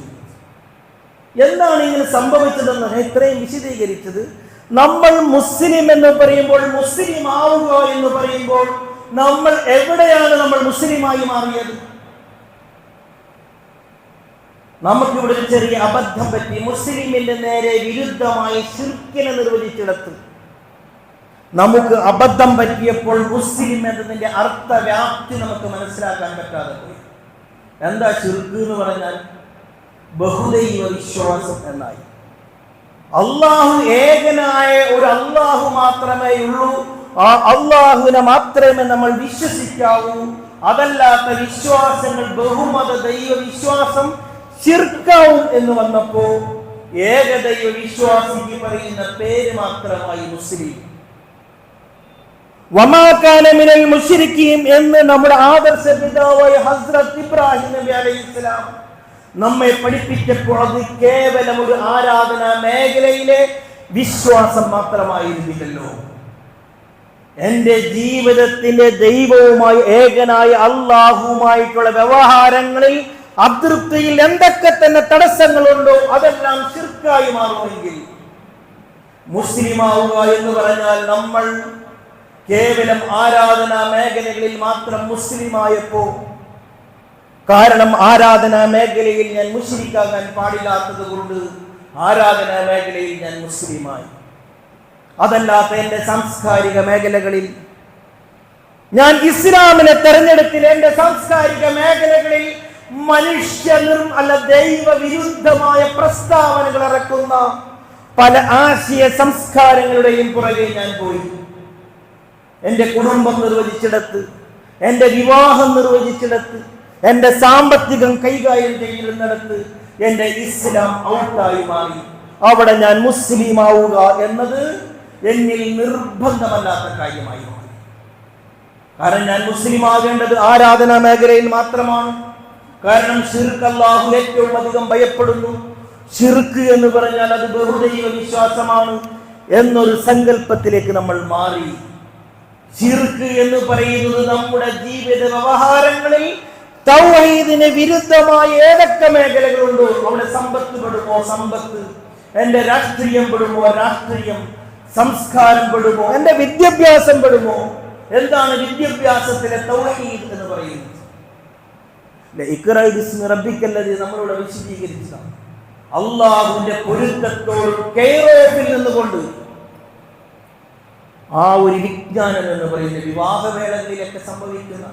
എന്താണ് ഇങ്ങനെ സംഭവിച്ചതെന്ന് ഇത്രയും വിശദീകരിച്ചത്, നമ്മൾ മുസ്ലിം എന്ന് പറയുമ്പോൾ, മുസ്ലിം ആവുക എന്ന് പറയുമ്പോൾ നമ്മൾ എവിടെയാണ് നമ്മൾ മുസ്ലിമായി മാറിയത്? നമുക്കിവിടെ ഒരു ചെറിയ അബദ്ധം പറ്റി. മുസ്ലിമിന്റെ നേരെ വിരുദ്ധമായി ശിർക്കിനെ നിർവചിച്ചിടത്ത് നമുക്ക് അബദ്ധം പറ്റിയപ്പോൾ മുസ്ലിം എന്നതിന്റെ അർത്ഥവ്യാപ്തി നമുക്ക് മനസ്സിലാക്കാൻ പറ്റാതെ പോയി. എന്താ ശിർക്ക് എന്ന് പറഞ്ഞാൽ? ബഹുദൈവ വിശ്വാസം എന്നായി. അള്ളാഹു ഏകനായ ഒരു അള്ളാഹു മാത്രമേ ഉള്ളൂ, ആ അള്ളാഹുവിനെ മാത്രമേ നമ്മൾ വിശ്വസിക്കാവൂ. അതല്ലാത്ത വിശ്വാസങ്ങൾ, ബഹുമത ദൈവ വിശ്വാസം ശിർക്കാവും എന്ന് വന്നപ്പോ ഏകദൈവ വിശ്വാസിക്ക് പറയുന്ന പേര് മാത്രമായി മുസ്ലിം. വമാ കാന മിനൽ മുശ്രിക്കീൻ എന്ന് നമ്മുടെ ആദർശ പിതാവായ ഹസ്രത്ത് ഇബ്രാഹിം നബി അലൈഹിസ്സലാം നമ്മെ പഠിപ്പിച്ചപ്പോൾ അത് കേവലം ഒരു ആരാധനാ മേഖലയിലെ വിശ്വാസം മാത്രമായിരുന്നില്ലല്ലോ. എന്റെ ജീവിതത്തിന്റെ ദൈവവുമായി, ഏകനായ അള്ളാഹുവുമായിട്ടുള്ള വ്യവഹാരങ്ങളിൽ അതൃപ്തിയിൽ എന്തൊക്കെ തന്നെ തടസ്സങ്ങളുണ്ടോ അതെല്ലാം ശിർക്കായി മാറുമെങ്കിൽ, മുസ്ലിമാവുക എന്ന് പറഞ്ഞാൽ നമ്മൾ കേവലം ആരാധനാ മേഖലകളിൽ മാത്രം മുസ്ലിമായപ്പോ, കാരണം ആരാധനാ മേഖലയിൽ ഞാൻ മുശ്രിക്കാകാൻ പാടില്ലാത്തത് കൊണ്ട് ആരാധനാ മേഖലയിൽ ഞാൻ മുസ്ലിമായി. അതല്ലാത്ത എന്റെ സാംസ്കാരിക മേഖലകളിൽ ഞാൻ ഇസ്ലാമിനെ തെരഞ്ഞെടുത്തിൽ എന്റെ സാംസ്കാരിക മേഖലകളിൽ ദൈവ വിരുദ്ധമായ പ്രസ്താവനകൾ ഇറക്കുന്ന പല ആശയ സംസ്കാരങ്ങളുടെയും പുറകെ ഞാൻ പോയി. എന്റെ കുടുംബം നിർവചിച്ചിടത്ത്, എന്റെ വിവാഹം നിർവചിച്ചിടത്ത്, എന്റെ സാമ്പത്തികം കൈകാര്യം ചെയ്യുന്നിടത്ത് എന്റെ ഇസ്ലാം ഔട്ടായി മാറി. അവിടെ ഞാൻ മുസ്ലിം ആവുക എന്നത് എന്നിൽ നിർബന്ധമല്ലാത്ത കാര്യമായി മാറി. കാരണം ഞാൻ മുസ്ലിം ആകേണ്ടത് ആരാധനാ മേഖലയിൽ മാത്രമാണ്. കാരണം ശിർക്ക് അല്ലാഹു ഏറ്റവും അധികം ഭയപ്പെടുന്നു. ശിർക്ക് എന്ന് പറഞ്ഞാൽ അത് ബഹുദൈവ വിശ്വാസമാണ് എന്നൊരു സങ്കല്പത്തിലേക്ക് നമ്മൾ മാറി. ശിർക്ക് എന്ന് പറയുന്നത് നമ്മുടെ ജീവിത വ്യവഹാരങ്ങളിൽ തൗഹീദിന് വിരുദ്ധമായ ഏതൊക്കെ മേഖലകളുണ്ടോ അവിടെ സമ്പത്ത് പെടുമോ സമ്പത്ത്, എന്റെ രാഷ്ട്രീയം പെടുമോ രാഷ്ട്രീയം, സംസ്കാരം പെടുമോ, എന്റെ വിദ്യാഭ്യാസം പെടുമോ. എന്താണ് വിദ്യാഭ്യാസത്തിലെ തൗഹീദ് എന്ന് പറയുന്നത്? നമ്മളിവിടെ വിശദീകരിച്ചതാണ്. അള്ളാഹുവിന്റെ പൊരുത്തത്തോട് കെയറോഫിൽ നിന്നുകൊണ്ട് ആ ഒരു വിജ്ഞാനം എന്ന് പറയുന്ന വിവാഹവേളകളിലൊക്കെ സംഭവിക്കുന്ന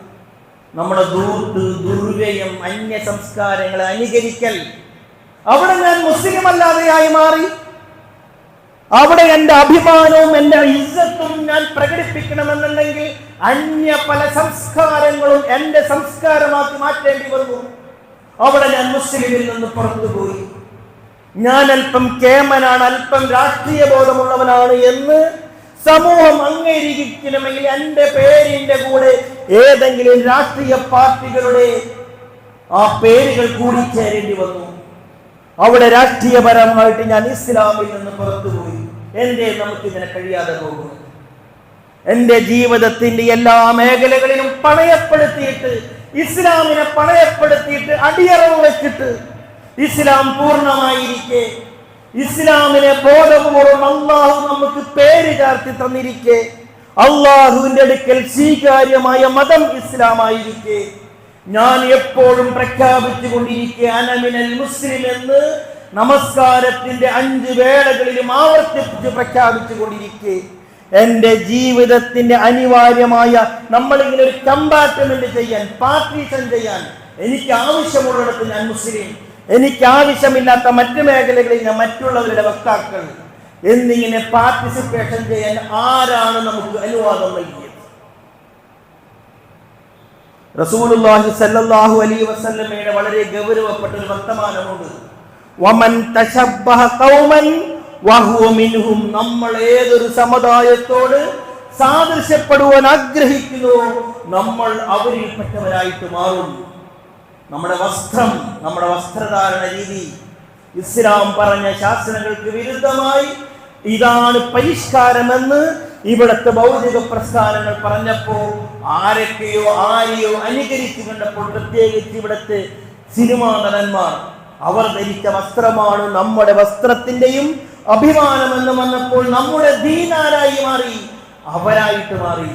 നമ്മുടെ ദൂർത്ത്, ദുർവ്യയം, അന്യ സംസ്കാരങ്ങളെ അനുകരിക്കൽ, അവിടെ ഞാൻ മുസ്ലിം അല്ലാതെയായി മാറി. അവിടെ എന്റെ അഭിമാനവും എന്റെ ഇസ്സത്തും ഞാൻ പ്രകടിപ്പിക്കണമെന്നുണ്ടെങ്കിൽ അന്യ പല സംസ്കാരങ്ങളും എന്റെ സംസ്കാരമാക്കി മാറ്റേണ്ടി വന്നു. അവിടെ ഞാൻ മുസ്ലിമിൽ നിന്ന് പുറത്തുപോയി. ഞാൻ അല്പം കേമനാണ്, അല്പം രാഷ്ട്രീയ ബോധമുള്ളവനാണ് എന്ന് സമൂഹം അംഗീകരിക്കണമെങ്കിൽ എന്റെ പേരിന്റെ കൂടെ ഏതെങ്കിലും രാഷ്ട്രീയ പാർട്ടികളുടെ ആ പേരുകൾ കൂടി ചേരേണ്ടി വന്നു. അവിടെ രാഷ്ട്രീയപരമായിട്ട് ഞാൻ ഇസ്ലാമിൽ നിന്ന് പുറത്തുപോയി. എന്തേ നമുക്ക് ഇതിനെ കഴിയാതെ പോകുന്നു? എന്റെ ജീവിതത്തിന്റെ എല്ലാ മേഖലകളിലും പണയപ്പെടുത്തിയിട്ട്, ഇസ്ലാമിനെ പണയപ്പെടുത്തിയിട്ട് അടിയറവ് വെച്ചിട്ട്, ഇസ്ലാം പൂർണ്ണമായിരിക്കെ, ഇസ്ലാമിനെ ബോധപൂർവം അള്ളാഹു നമുക്ക് പേര് ചാർത്തി തന്നിരിക്കെ, അള്ളാഹുവിന്റെ അടുക്കൽ സ്വീകാര്യമായ മതം ഇസ്ലാമായിരിക്കെ, ഞാൻ എപ്പോഴും പ്രഖ്യാപിച്ചു കൊണ്ടിരിക്കെ അനമിനൽ മുസ്ലിം എന്ന് നമസ്കാരത്തിന്റെ 5 വേളകളിലും ആവർത്തിച്ച് പ്രഖ്യാപിച്ചു കൊണ്ടിരിക്കെ എന്റെ ജീവിതത്തിന്റെ അനിവാര്യമായ നമ്മളിങ്ങനെ ഒരു കമ്പാർട്ട്മെന്റ് ചെയ്യാൻ, പാർട്ടീഷൻ ചെയ്യാൻ, എനിക്ക് ആവശ്യമുള്ളിടത്ത് ഞാൻ മുസ്ലിം, എനിക്ക് ആവശ്യമില്ലാത്ത മറ്റു മേഖലകളിൽ ഞാൻ മറ്റുള്ളവരുടെ വക്താക്കൾ എന്നിങ്ങനെ പാർട്ടിസിപ്പേഷൻ ചെയ്യാൻ ആരാണ് നമുക്ക് അനുവാദം നൽകിയത്? റസൂലുള്ളാഹി സ്വല്ലല്ലാഹു അലൈഹി വസല്ലമയുടെ വളരെ ഗൗരവപ്പെട്ട ഒരു വർത്തമാനമുണ്ട്. വമൻ തശബ്ബഹ ഖൗമൻ വഹുവ മിൻഹും. നമ്മൾ ഏതൊരു സമുദായത്തോട് സാദൃശ്യപ്പെടുവാൻ ആഗ്രഹിക്കുന്നു, നമ്മൾ അവരിൽപ്പെട്ടവരായിട്ട് മാറും. നമ്മുടെ വസ്ത്രം, നമ്മുടെ വസ്ത്രധാരണ രീതി ഇസ്ലാം പറഞ്ഞ ശാസ്ത്രങ്ങൾക്ക് വിരുദ്ധമായി ഇതാണ് പരിഷ്കാരമെന്ന് ഇവിടുത്തെ ഭൗതിക പ്രസ്ഥാനങ്ങൾ പറഞ്ഞപ്പോൾ ആരെയോ അനുകരിച്ചു കണ്ടപ്പോൾ, പ്രത്യേകിച്ച് ഇവിടുത്തെ സിനിമാ നടന്മാർ അവർ ധരിച്ച വസ്ത്രമാണ് നമ്മുടെ വസ്ത്രത്തിന്റെയും അഭിമാനമെന്ന് വന്നപ്പോൾ നമ്മുടെ ദീനാരായി മാറി, അവരായിട്ട് മാറി.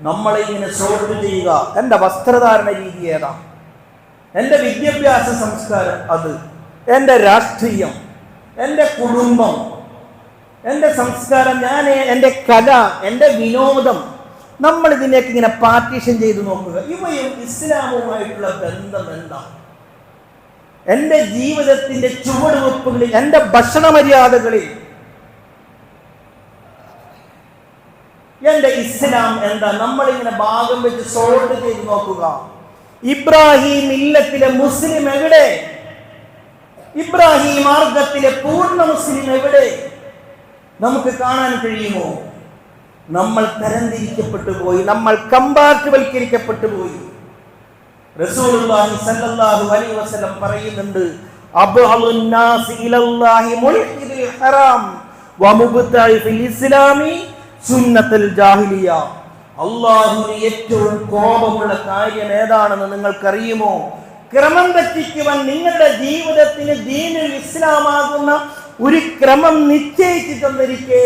നമ്മളെ ഇങ്ങനെ സോർട്ട് ചെയ്യുക. എൻ്റെ വസ്ത്രധാരണ രീതി ഏതാ, എൻ്റെ വിദ്യാഭ്യാസ സംസ്കാരം അത്, എൻ്റെ രാഷ്ട്രീയം, എൻ്റെ കുടുംബം, എൻ്റെ സംസ്കാരം, ഞാൻ എൻ്റെ കല, എൻ്റെ വിനോദം, നമ്മൾ ഇതിലേക്ക് ഇങ്ങനെ പാർട്ടീഷൻ ചെയ്ത് നോക്കുക. ഇവയും ഇസ്ലാമുമായിട്ടുള്ള ബന്ധം എന്താ? എൻ്റെ ജീവിതത്തിന്റെ ചുവടുവെപ്പുകളിൽ, എൻ്റെ ഭക്ഷണ മര്യാദകളിൽ എന്റെ ഇസ്ലാം എന്താ? നമ്മളിങ്ങനെ ഭാഗം വെച്ച് സോൾട്ട് ചെയ്ത് നോക്കുക. ഇബ്രാഹിം മില്ലത്തിലെ മുസ്ലിം എവിടെ? ഇബ്രാഹിം മാർഗത്തിലെ പൂർണ്ണ മുസ്ലിം എവിടെ? നമുക്ക് കാണാൻ കഴിയുമോ? നമ്മൾ തരംതിരിക്കപ്പെട്ടു പോയി, നമ്മൾ കമ്പാർട്ട്വൽക്കരിക്കപ്പെട്ടു പോയി. റസൂലുള്ളാഹി സ്വല്ലല്ലാഹു അലൈഹി വസല്ലം പറയുന്നുണ്ട്, അബ്അലുൻ നാസി ഇലല്ലാഹി മുൽഹിദുൽ ഹറാം വമുബ്തഇ ഫിൽ ഇസ്ലാമി സുന്നത്തുൽ ജാഹിലിയ. അല്ലാഹുവിന് ഏറ്റവും കോപമുള്ള കാര്യം ഏതാണെന്ന് നിങ്ങൾക്കറിയുമോ? ക്രമം തെറ്റിക്കുവാൻ. നിങ്ങളുടെ ജീവിതത്തിന് ദീനുൽ ഇസ്ലാമാകുന്ന ഒരു ക്രമം നിശ്ചയിച്ചിട്ടൊന്നിരിക്കെ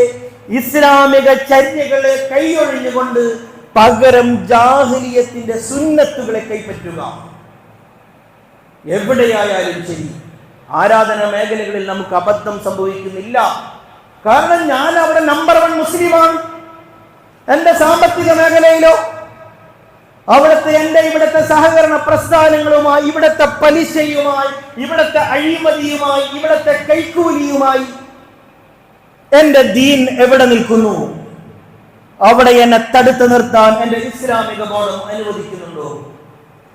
ഇസ്ലാമിക ചര്യകളെ കൈയൊഴിഞ്ഞുകൊണ്ട് പകരം ജാഹിലിയത്തിന്റെ സുന്നത്തുകളെ കൈപ്പറ്റുക. എവിടെയായാലും ശരി, ആരാധന മേഖലകളിൽ നമുക്ക് അബദ്ധം സംഭവിക്കുന്നില്ല. കാരണം ഞാൻ അവിടെ നമ്പർ 1 മുസ്ലിമാണ്. എൻ്റെ സാമ്പത്തിക മേഖലയിലോ അവിടുത്തെ ഇവിടുത്തെ സഹകരണ പ്രസ്ഥാനങ്ങളുമായി, ഇവിടുത്തെ പലിശയുമായി, ഇവിടുത്തെ അഴിമതിയുമായി, ഇവിടുത്തെ കൈക്കൂലിയുമായി എൻ്റെ ദീൻ എവിടെ നിൽക്കുന്നു? അവിടെ എന്നെ തടുത്തു നിർത്താൻ എൻ്റെ ഇസ്ലാമിക ബോധം അനുവദിക്കുന്നുണ്ടോ?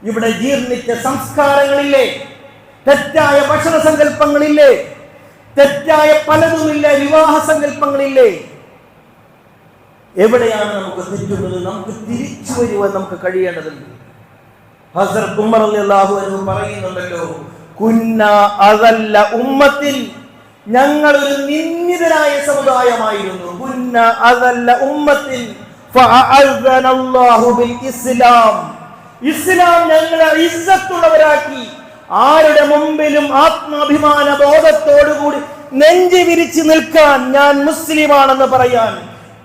ഇവിടെ ജീർണിച്ച സംസ്കാരങ്ങളില്ലേ? തെറ്റായ ഭക്ഷണ സങ്കല്പങ്ങളില്ലേ? തെറ്റായ പലതുമില്ല, വിവാഹ സങ്കല്പങ്ങളില്ലേ? എവിടെയാണ് നമുക്ക് തെറ്റുന്നത്? നമുക്ക് തിരിച്ചു വരുവാൻ നമുക്ക് കഴിയേണ്ടതുണ്ട്. ഹസ്രത്ത് ഉമർ റളിയല്ലാഹു അൻഹു പറയുന്നുണ്ടല്ലോ, കുന്നാ അദല്ല ഉമ്മത്തിൽ, ഞങ്ങൾ ഒരു നിന്ദിതരായ സമുദായമായിരുന്നു. കുന്നാ അദല്ല ഉമ്മത്തിൽ ഫഅഅ്സനല്ലാഹു ബിൽ ഇസ്ലാം. ഇസ്ലാം ഞങ്ങളെ ഇസ്സത്തുള്ളവരാക്കി. ആരുടെ മുമ്പിലും ആത്മാഭിമാന ബോധത്തോടുകൂടി നെഞ്ചി വിരിച്ചു നിൽക്കാൻ, ഞാൻ മുസ്ലിമാണെന്ന് പറയാൻ,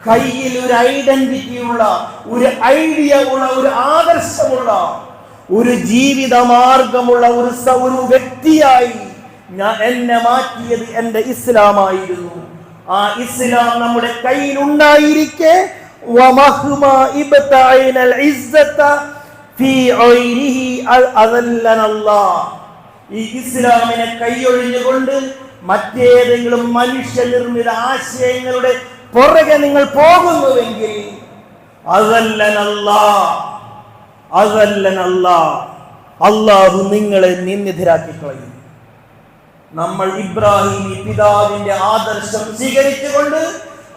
കയ്യിൽ ഒരു ഐഡന്റിറ്റിയുള്ള, ഒരു ഐഡിയ ഉള്ള, ഒരു ആദർശമുള്ള, ഒരു ജീവിത മാർഗമുള്ള ഒരു വ്യക്തിയായി എന്നെ മാറ്റിയത് എൻ്റെ ഇസ്ലാമായിരുന്നു. ആ ഇസ്ലാം നമ്മുടെ കയ്യിൽ ഉണ്ടായിരിക്കെ ഈ ഇസ്ലാമിനെ കൈയൊഴിഞ്ഞുകൊണ്ട് മറ്റേതെങ്കിലും മനുഷ്യനിർമ്മിത ആശയങ്ങളുടെ പുറകെ നിങ്ങൾ പോകുന്നുവെങ്കിൽ അല്ലാഹു നിങ്ങളെ നിന്ദിതരാക്കി കളയും. നമ്മൾ ഇബ്രാഹിമി പിതാവിന്റെ ആദർശം സ്വീകരിച്ചുകൊണ്ട്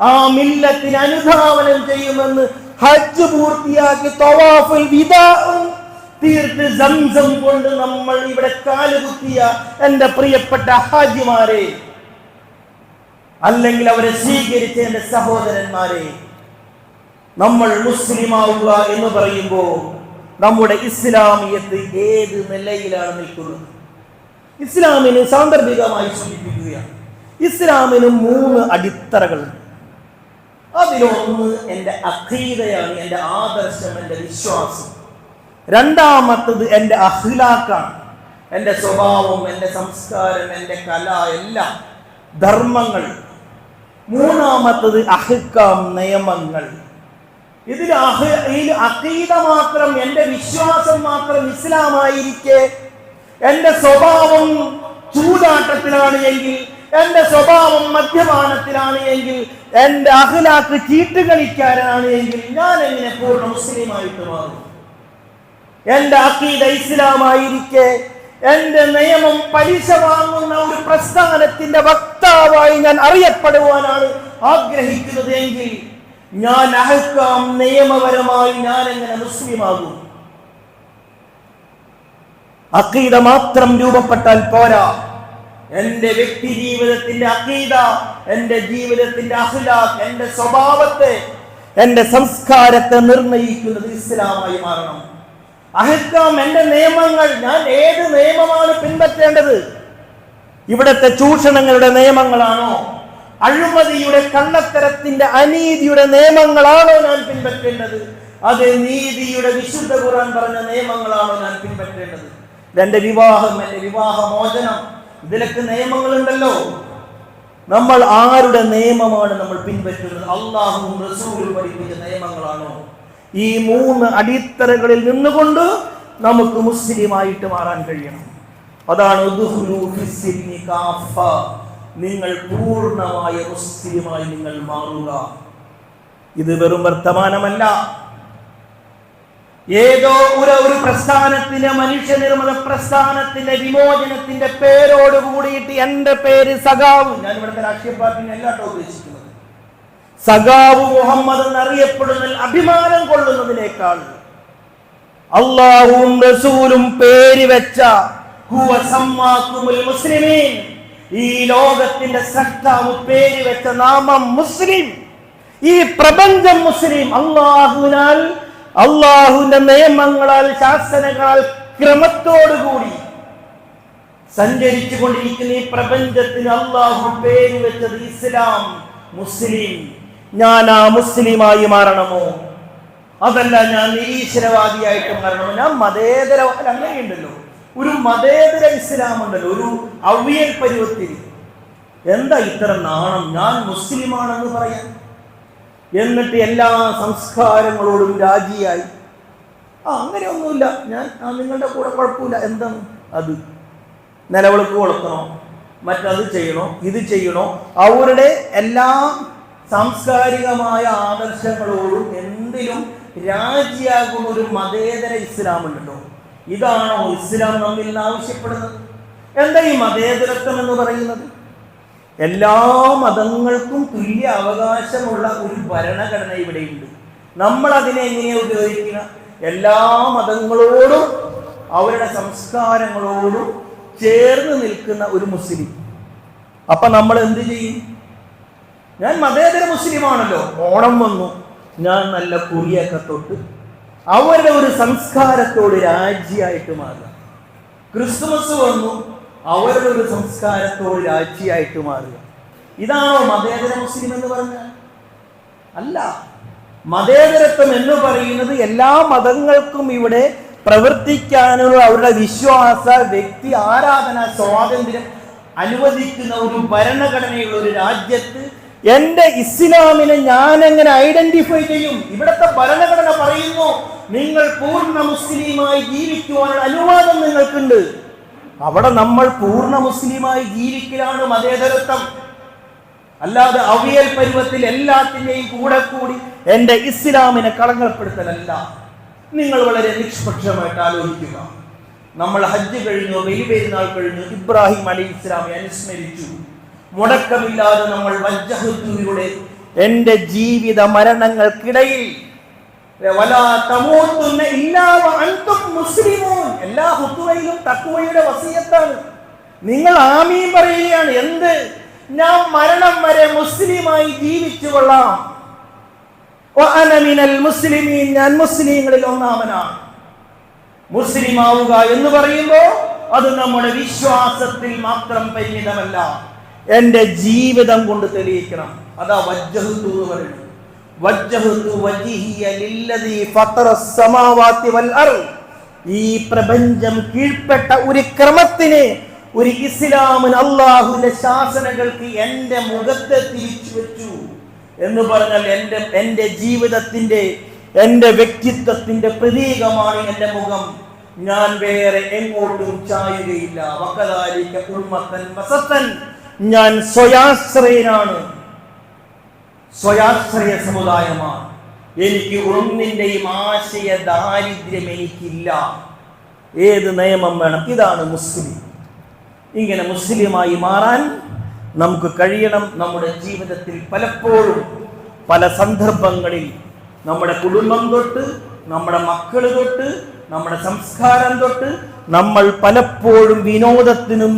ആ മില്ലത്തിന് അനുധാവനം ചെയ്യുമെന്ന് ഹജ്ജ് പൂർത്തിയാക്കി തവാഫുൽ വിദാഉം തീർത്ത് സംസം കൊണ്ട് നമ്മൾ ഇവിടെ കാലുകുത്തിയ എൻ്റെ പ്രിയപ്പെട്ട ഹാജിമാരെ, അല്ലെങ്കിൽ അവരെ സ്വീകരിച്ച എൻ്റെ സഹോദരന്മാരെ, നമ്മൾ മുസ്ലിമാവുക എന്ന് പറയുമ്പോൾ നമ്മുടെ ഇസ്ലാമിയത്ത് ഏത് നിലയിലാണ് നിൽക്കുന്നത്? ഇസ്ലാമിന് സാന്ദർഭികമായി സൂചിപ്പിക്കുകയാണ്, ഇസ്ലാമിന് 3 അടിത്തറകളുണ്ട്. അതിലൊന്ന് എൻ്റെ അഖീദയാണ്, എൻ്റെ ആദർശം, എൻ്റെ വിശ്വാസം. രണ്ടാമത്തത് എൻ്റെ അഖ്ലാഖാണ്, എൻ്റെ സ്വഭാവം, എൻ്റെ സംസ്കാരം, എൻ്റെ കല, എല്ലാം ധർമ്മങ്ങൾ. മൂന്നാമത്തത് അഹ്കാം, നിയമങ്ങൾ. ഇതിൽ അഖീദ മാത്രം, എൻ്റെ വിശ്വാസം മാത്രം ഇസ്ലാമായിരിക്കെ എൻ്റെ സ്വഭാവം ചൂതാട്ടത്തിലാണ് എങ്കിൽ, എൻ്റെ സ്വഭാവം മദ്യപാനത്തിലാണ് എങ്കിൽ, എൻ്റെ അഖ്ലാഖ് ചീട്ടുകളിക്കാരനാണ് എങ്കിൽ ഞാൻ എങ്ങനെ പൂർണ്ണ മുസ്ലിമായിട്ട് മാറും? എൻ്റെ അഖീദ ഇസ്ലാമായിരിക്കെ എൻ്റെ നിയമം പലിശ വാങ്ങുന്ന ഒരു പ്രസ്ഥാനത്തിന്റെ വക്താവായി ഞാൻ അറിയപ്പെടുവാനാണ് ആഗ്രഹിക്കുന്നത് എങ്കിൽ ഞാൻ അഹ്കാം, നിയമപരമായി ഞാൻ എങ്ങനെ മുസ്ലിമാകും? അഖീദ മാത്രം രൂപപ്പെട്ടാൽ പോരാ. എൻ്റെ വ്യക്തി ജീവിതത്തിന്റെ അഖീദ, എൻ്റെ ജീവിതത്തിന്റെ അഖ്ലാഖ്, എൻ്റെ സ്വഭാവത്തെ, എൻ്റെ സംസ്കാരത്തെ നിർണയിക്കുന്നത് ഇസ്ലാമായി മാറണം. അഹ്കാം, എൻ്റെ നിയമങ്ങൾ, ഞാൻ ഏത് നിയമമാണ് പിൻപറ്റേണ്ടത്? ഇവിടുത്തെ ചൂഷണങ്ങളുടെ നിയമങ്ങളാണോ, അഴിമതിയുടെ, കള്ളത്തരത്തിന്റെ, അനീതിയുടെ നിയമങ്ങളാണോ ഞാൻ പിൻപറ്റേണ്ടത്? അത് നീതിയുടെ, വിശുദ്ധ ഖുർആൻ പറഞ്ഞ നിയമങ്ങളാണോ ഞാൻ പിൻപറ്റേണ്ടത്? എൻ്റെ വിവാഹം, എൻ്റെ വിവാഹമോചനം, ഇതിലൊക്കെ നിയമങ്ങളുണ്ടല്ലോ. നമ്മൾ ആരുടെ നിയമമാണ് നമ്മൾ പിൻപറ്റുന്നത്? അല്ലാഹുവും റസൂലും പഠിപ്പിച്ച നിയമങ്ങളാണോ? ഈ മൂന്ന് അടിത്തറകളിൽ നിന്നുകൊണ്ട് നമുക്ക് മുസ്ലിമായിട്ട് മാറാൻ കഴിയണം. അതാണ് നിങ്ങൾ പൂർണ്ണമായ മുസ്ലിമായി നിങ്ങൾ മാറുക. ഇത് വെറും വർത്തമാനമല്ല. ഏതോ ഒരു പ്രസ്ഥാനത്തിന്റെ, മനുഷ്യനിർമ്മിത പ്രസ്ഥാനത്തിന്റെ വിമോചനത്തിന്റെ പേരോട് കൂടിയിട്ട് എൻ്റെ പേര് സഖാവ്, ഞാൻ ഇവിടുത്തെ രാഷ്ട്രീയ പാർട്ടിനെ അല്ലാട്ടോ ഉദ്ദേശിക്കുന്നത്, സഖാവ് മുഹമ്മദ് എന്നറിയപ്പെടുന്നതിൽ അഭിമാനം കൊള്ളുന്നതിനേക്കാൾ അല്ലാഹുവും റസൂലും പേര് വെച്ച മുസ്ലിമീൻ, ഈ ലോകത്തിന്റെ സൃഷ്ടാവ് പേര് വെച്ച നാമം മുസ്ലിം, ഈ പ്രപഞ്ചം മുസ്ലിം, അള്ളാഹുവിന്റെ നിയമങ്ങളാൽ, ശാസനങ്ങളാൽ, ക്രമത്തോടുകൂടി സഞ്ചരിച്ചു കൊണ്ടിരിക്കുന്ന ഈ പ്രപഞ്ചത്തിന് അള്ളാഹു പേര് വെച്ചത് ഇസ്ലാം, മുസ്ലിം. ഞാൻ ആ മുസ്ലിമായി മാറണമോ? അതല്ല ഞാൻ നിരീശ്വരവാദിയായിട്ട് മാറണമോ? ഞാൻ മതേതരവാദി, അങ്ങനെയുണ്ടല്ലോ, ഒരു മതേതര ഇസ്ലാം ഉണ്ടല്ലോ, ഒരു അവിയൽ പരുവത്തിൽ. എന്താ ഇത്ര നാണം ഞാൻ മുസ്ലിമാണെന്ന് പറയാൻ? എന്നിട്ട് എല്ലാ സംസ്കാരങ്ങളോടും രാജിയായി. അങ്ങനെയൊന്നുമില്ല, ഞാൻ നിങ്ങളുടെ കൂടെ കുഴപ്പമില്ല. എന്താണ് അത്? നിലവിളക്ക് കൊളുത്തണോ, മറ്റത് ചെയ്യണോ, ഇത് ചെയ്യണോ? അവരുടെ എല്ലാ സാംസ്കാരികമായ ആദർശങ്ങളോടും എന്തിലും രാജിയാകുന്ന ഒരു മതേതര ഇസ്ലാം ഉണ്ടല്ലോ. ഇതാണോ ഇസ്ലാം നമ്മിൽ നിന്ന് ആവശ്യപ്പെടുന്നത്? എന്താ ഈ മതേതരത്വം എന്ന് പറയുന്നത്? എല്ലാ മതങ്ങൾക്കും തുല്യ അവകാശമുള്ള ഒരു ഭരണഘടന ഇവിടെയുണ്ട്. നമ്മൾ അതിനെ എങ്ങനെയാണ് ഉപയോഗിക്കുക? എല്ലാ മതങ്ങളോടും അവരുടെ സംസ്കാരങ്ങളോടും ചേർന്ന് നിൽക്കുന്ന ഒരു മുസ്ലിം. അപ്പൊ നമ്മൾ എന്ത് ചെയ്യും? ഞാൻ മതേതര മുസ്ലിമാണല്ലോ, ഓണം വന്നു, ഞാൻ നല്ല കുറിയൊക്കെ തൊട്ട് അവരുടെ ഒരു സംസ്കാരത്തോട് രാജിയായിട്ട് മാറുക. ക്രിസ്തുമസ് വന്നു, അവരുടെ ഒരു സംസ്കാരത്തോട് രാജിയായിട്ട് മാറുക. ഇതാണോ മതേതര മുസ്ലിം എന്ന് പറഞ്ഞാൽ? അല്ല. മതേതരത്വം എന്ന് പറയുന്നത് എല്ലാ മതങ്ങൾക്കും ഇവിടെ പ്രവർത്തിക്കാനുള്ള അവരുടെ വിശ്വാസ, വ്യക്തി ആരാധന സ്വാതന്ത്ര്യം അനുവദിക്കുന്ന ഒരു ഭരണഘടനയുള്ള ഒരു രാജ്യത്ത് എന്റെ ഇസ്ലാമിനെ ഞാൻ എങ്ങനെ ഐഡന്റിഫൈ ചെയ്യും? ഇവിടുത്തെ ഭരണഘടന പറയുന്നു, നിങ്ങൾ പൂർണ്ണ മുസ്ലിമായി ജീവിക്കുവാനുള്ള അനുവാദം നിങ്ങൾക്കുണ്ട്. അവിടെ നമ്മൾ പൂർണ്ണ മുസ്ലിമായി ജീവിക്കലാണ് മതേതരത്വം. അല്ലാതെ അവിയൽ പരുവത്തിൽ എല്ലാത്തിൻ്റെയും കൂടെ കൂടി എന്റെ ഇസ്ലാമിനെ കളങ്കപ്പെടുത്തലല്ല. നിങ്ങൾ വളരെ നിഷ്പക്ഷമായിട്ട് ആലോചിക്കുക. നമ്മൾ ഹജ്ജ് കഴിഞ്ഞു, ബലിപെരുന്നാൾ കഴിഞ്ഞു, ഇബ്രാഹിം അലൈഹിസ്സലാമെ അനുസ്മരിച്ചു. മുടക്കമില്ലാതെ നമ്മൾ വജ്ജഹത്തുവിലൂടെ എന്റെ ജീവിത മരണങ്ങൾക്കിടയിൽ എല്ലാ ഹുത്തുവയിലും തഖ്വയുടെ വസിയത്താണ്. നിങ്ങൾ ആമീൻ പറയുകയാണ്. എന്ത്? ഞാൻ മരണം വരെ മുസ്ലിമായി ജീവിച്ചു കൊള്ളാം. മുസ്ലിമീൻ, ഞാൻ മുസ്ലിങ്ങളിൽ ഒന്നാമനാണ്. മുസ്ലിം ആവുക എന്ന് പറയുമ്പോൾ അത് നമ്മുടെ വിശ്വാസത്തിൽ മാത്രം പരിമിതമല്ല, എന്റെ ജീവിതം കൊണ്ട് തെളിയിക്കണം. അതാ വജ്ജഹ്തു എന്ന് പറയുന്നത്. വജ്ജഹ്തു വജ്ഹിയ ലില്ലദീ ഫത്തറ അസ്സമാവാതി വൽ അർദ് ഈ പ്രപഞ്ചം കീഴ്പ്പെട്ട ഒരു ക്രമത്തിന്, ഒരു ഇസ്ലാമിന്, അള്ളാഹുവിന്റെ ശാസനകൾക്ക് എന്റെ മുഖത്തെ തിരിച്ചു വെച്ചു എന്ന് പറഞ്ഞാൽ എന്റെ ജീവിതത്തിന്റെ, എന്റെ വ്യക്തിത്വത്തിന്റെ പ്രതീകമാണ് എന്റെ മുഖം. ഞാൻ വേറെ എങ്ങോട്ടും ചായുകയില്ല. വകദാലിക ഉമ്മത്തൻ വസത്തൻ, ഞാൻ സ്വയാശ്രയനാണ്, സ്വയാശ്രയ സമുദായമാണ്. എനിക്ക് ഒന്നിന്റെയും ആശയ ദാരിദ്ര്യം എനിക്കില്ല. ഏത് നിയമം വേണം? ഇതാണ് മുസ്ലിം. ഇങ്ങനെ മുസ്ലിമായി മാറാൻ നമുക്ക് കഴിയണം. നമ്മുടെ ജീവിതത്തിൽ പലപ്പോഴും പല സന്ദർഭങ്ങളിൽ നമ്മുടെ കുടുംബം തൊട്ട്, നമ്മുടെ മക്കൾ തൊട്ട്, നമ്മുടെ സംസ്കാരം തൊട്ട് നമ്മൾ പലപ്പോഴും വിനോദത്തിനും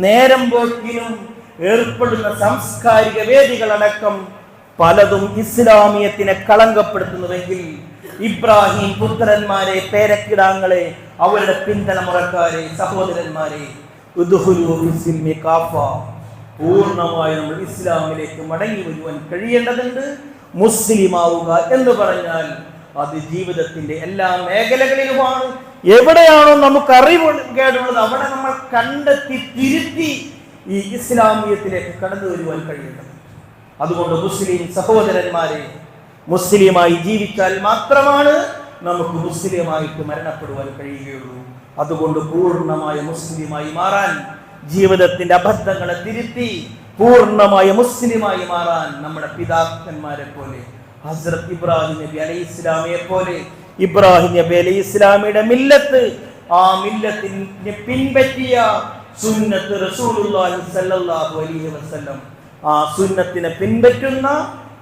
നേരം പോക്കിനും ഏർപ്പെടുന്ന സാംസ്കാരിക വേദികളടക്കം പലതും ഇസ്ലാമിയത്തിനെ കളങ്കപ്പെടുത്തുന്നുവെങ്കിൽ ഇബ്രാഹിം പുത്രന്മാരെ, പേരക്കിടാങ്ങളെ, അവരുടെ പിന്തലമുറക്കാരെ, സഹോദരന്മാരെ, പൂർണ്ണമായി നമ്മൾ ഇസ്ലാമിലേക്ക് മടങ്ങി വരുവാൻ കഴിയേണ്ടതുണ്ട്. മുസ്ലിമാവുക എന്ന് പറഞ്ഞാൽ അത് ജീവിതത്തിന്റെ എല്ലാ മേഖലകളിലുമാണ്. എവിടെയാണോ നമുക്ക് അറിവ് കേടുള്ളത് അവിടെ നമ്മൾ കണ്ടെത്തി തിരുത്തി ഈ ഇസ്ലാമിയത്തിലേക്ക് കടന്നു വരുവാൻ കഴിയേണ്ടത്. അതുകൊണ്ട് മുസ്ലിം സഹോദരന്മാരെ, മുസ്ലിമായി ജീവിച്ചാൽ മാത്രമാണ് നമുക്ക് മുസ്ലിമായിട്ട് മരണപ്പെടുവാൻ കഴിയുകയുള്ളൂ. അതുകൊണ്ട് പൂർണ്ണമായ മുസ്ലിമായി മാറാൻ, ജീവിതത്തിന്റെ അബദ്ധങ്ങളെ തിരുത്തി പൂർണ്ണമായ മുസ്ലിമായി മാറാൻ നമ്മുടെ പിതാക്കന്മാരെ പോലെ, ഹസ്രത്ത് ഇബ്രാഹിം നബി അലൈഹി ഇസ്ലാമിയെ പോലെ, ഇബ്രാഹിം നബി അലൈഹി ഇസ്ലാമിയുടെ മില്ലത്ത്, ആ മില്ലത്തിനെ പിൻപറ്റിയ സുന്നത്ത് റസൂലുള്ളാഹി സ്വല്ലല്ലാഹു അലൈഹി വസല്ലം, ആ സുന്നത്തിനെ പിൻപറ്റുന്ന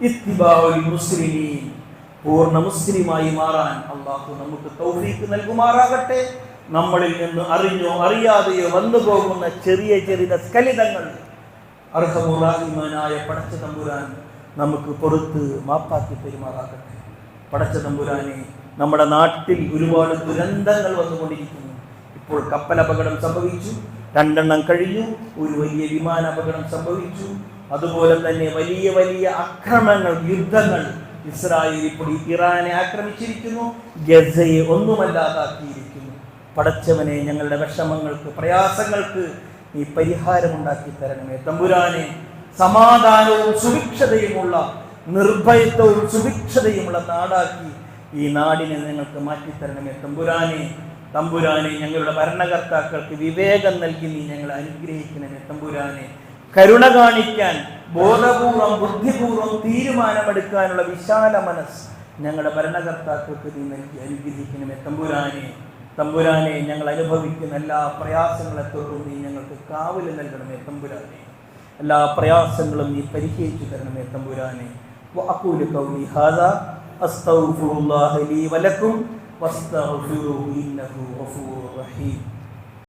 ഇത്തിബാഉൽ മുസ്ലിമീൻ, പൂർണ്ണ മുസ്ലിമായി മാറാൻ അല്ലാഹു നമുക്ക് തൗഫീഖ് നൽകുമാറാകട്ടെ. നമ്മളിൽ നിന്ന് അറിഞ്ഞോ അറിയാതെയോ വന്നു പോകുന്ന ചെറിയ ചെറിയ സ്ഖലിതങ്ങൾ അർഹമുറാഹിമാനായ പടച്ച തമ്പുരാൻ നമുക്ക് പുറത്ത് മാപ്പാക്കി പെരുമാറാകട്ടെ. പടച്ച തമ്പുരാനെ, നമ്മുടെ നാട്ടിൽ ഒരുപാട് ദുരന്തങ്ങൾ വന്നുകൊണ്ടിരിക്കുന്നു. ഇപ്പോൾ കപ്പൽ അപകടം സംഭവിച്ചു, 2 എണ്ണം കഴിഞ്ഞു. ഒരു വലിയ വിമാന അപകടം സംഭവിച്ചു. അതുപോലെ തന്നെ വലിയ വലിയ അക്രമങ്ങൾ, യുദ്ധങ്ങൾ. ഇസ്രായേൽ ഇപ്പോൾ ഇറാനെ ആക്രമിച്ചിരിക്കുന്നു, ഗസയെ ഒന്നുമല്ലാതാക്കിയിരിക്കുന്നു. പടച്ചവനെ, ഞങ്ങളുടെ വിഷമങ്ങൾക്ക്, പ്രയാസങ്ങൾക്ക് നീ പരിഹാരമുണ്ടാക്കി തരണമേ തമ്പുരാനെ. സമാധാനവും സുഭിക്ഷതയുമുള്ള, നിർഭയത്വവും സുഭിക്ഷതയുമുള്ള നാടാക്കി ഈ നാടിനെ നിങ്ങൾക്ക് മാറ്റിത്തരണമേ തമ്പുരാനെ. തമ്പുരാനെ, ഞങ്ങളുടെ ഭരണകർത്താക്കൾക്ക് വിവേകം നൽകി നീ ഞങ്ങളെ അനുഗ്രഹിക്കണമേ തമ്പുരാനെ. കരുണ കാണിക്കാൻ, ബോധപൂർവം ബുദ്ധിപൂർവം തീരുമാനമെടുക്കാനുള്ള വിശാല മനസ്സ് ഞങ്ങളുടെ ഭരണകർത്താക്കൾക്ക് നീ നൽകി അനുഗ്രഹിക്കണമേ തമ്പുരാനെ. തമ്പുരാനെ, ഞങ്ങൾ അനുഭവിക്കുന്ന എല്ലാ പ്രയാസങ്ങളെ തൊട്ടും നീ ഞങ്ങൾക്ക് കാവൽ നൽകണമേ തമ്പുരാനെ. എല്ലാ പ്രയാസങ്ങളും നീ പരിഹരിച്ചു തരണമേ തമ്പുരാനെ. വഅഖൂലു ഖൗലി ഹാദാ അസ്തഗ്ഫിറുല്ലാഹ ലീ വലക്കും വസ്തഗ്ഫിറൂഹു ഇന്നഹു ഗഫൂറുർ റഹീം.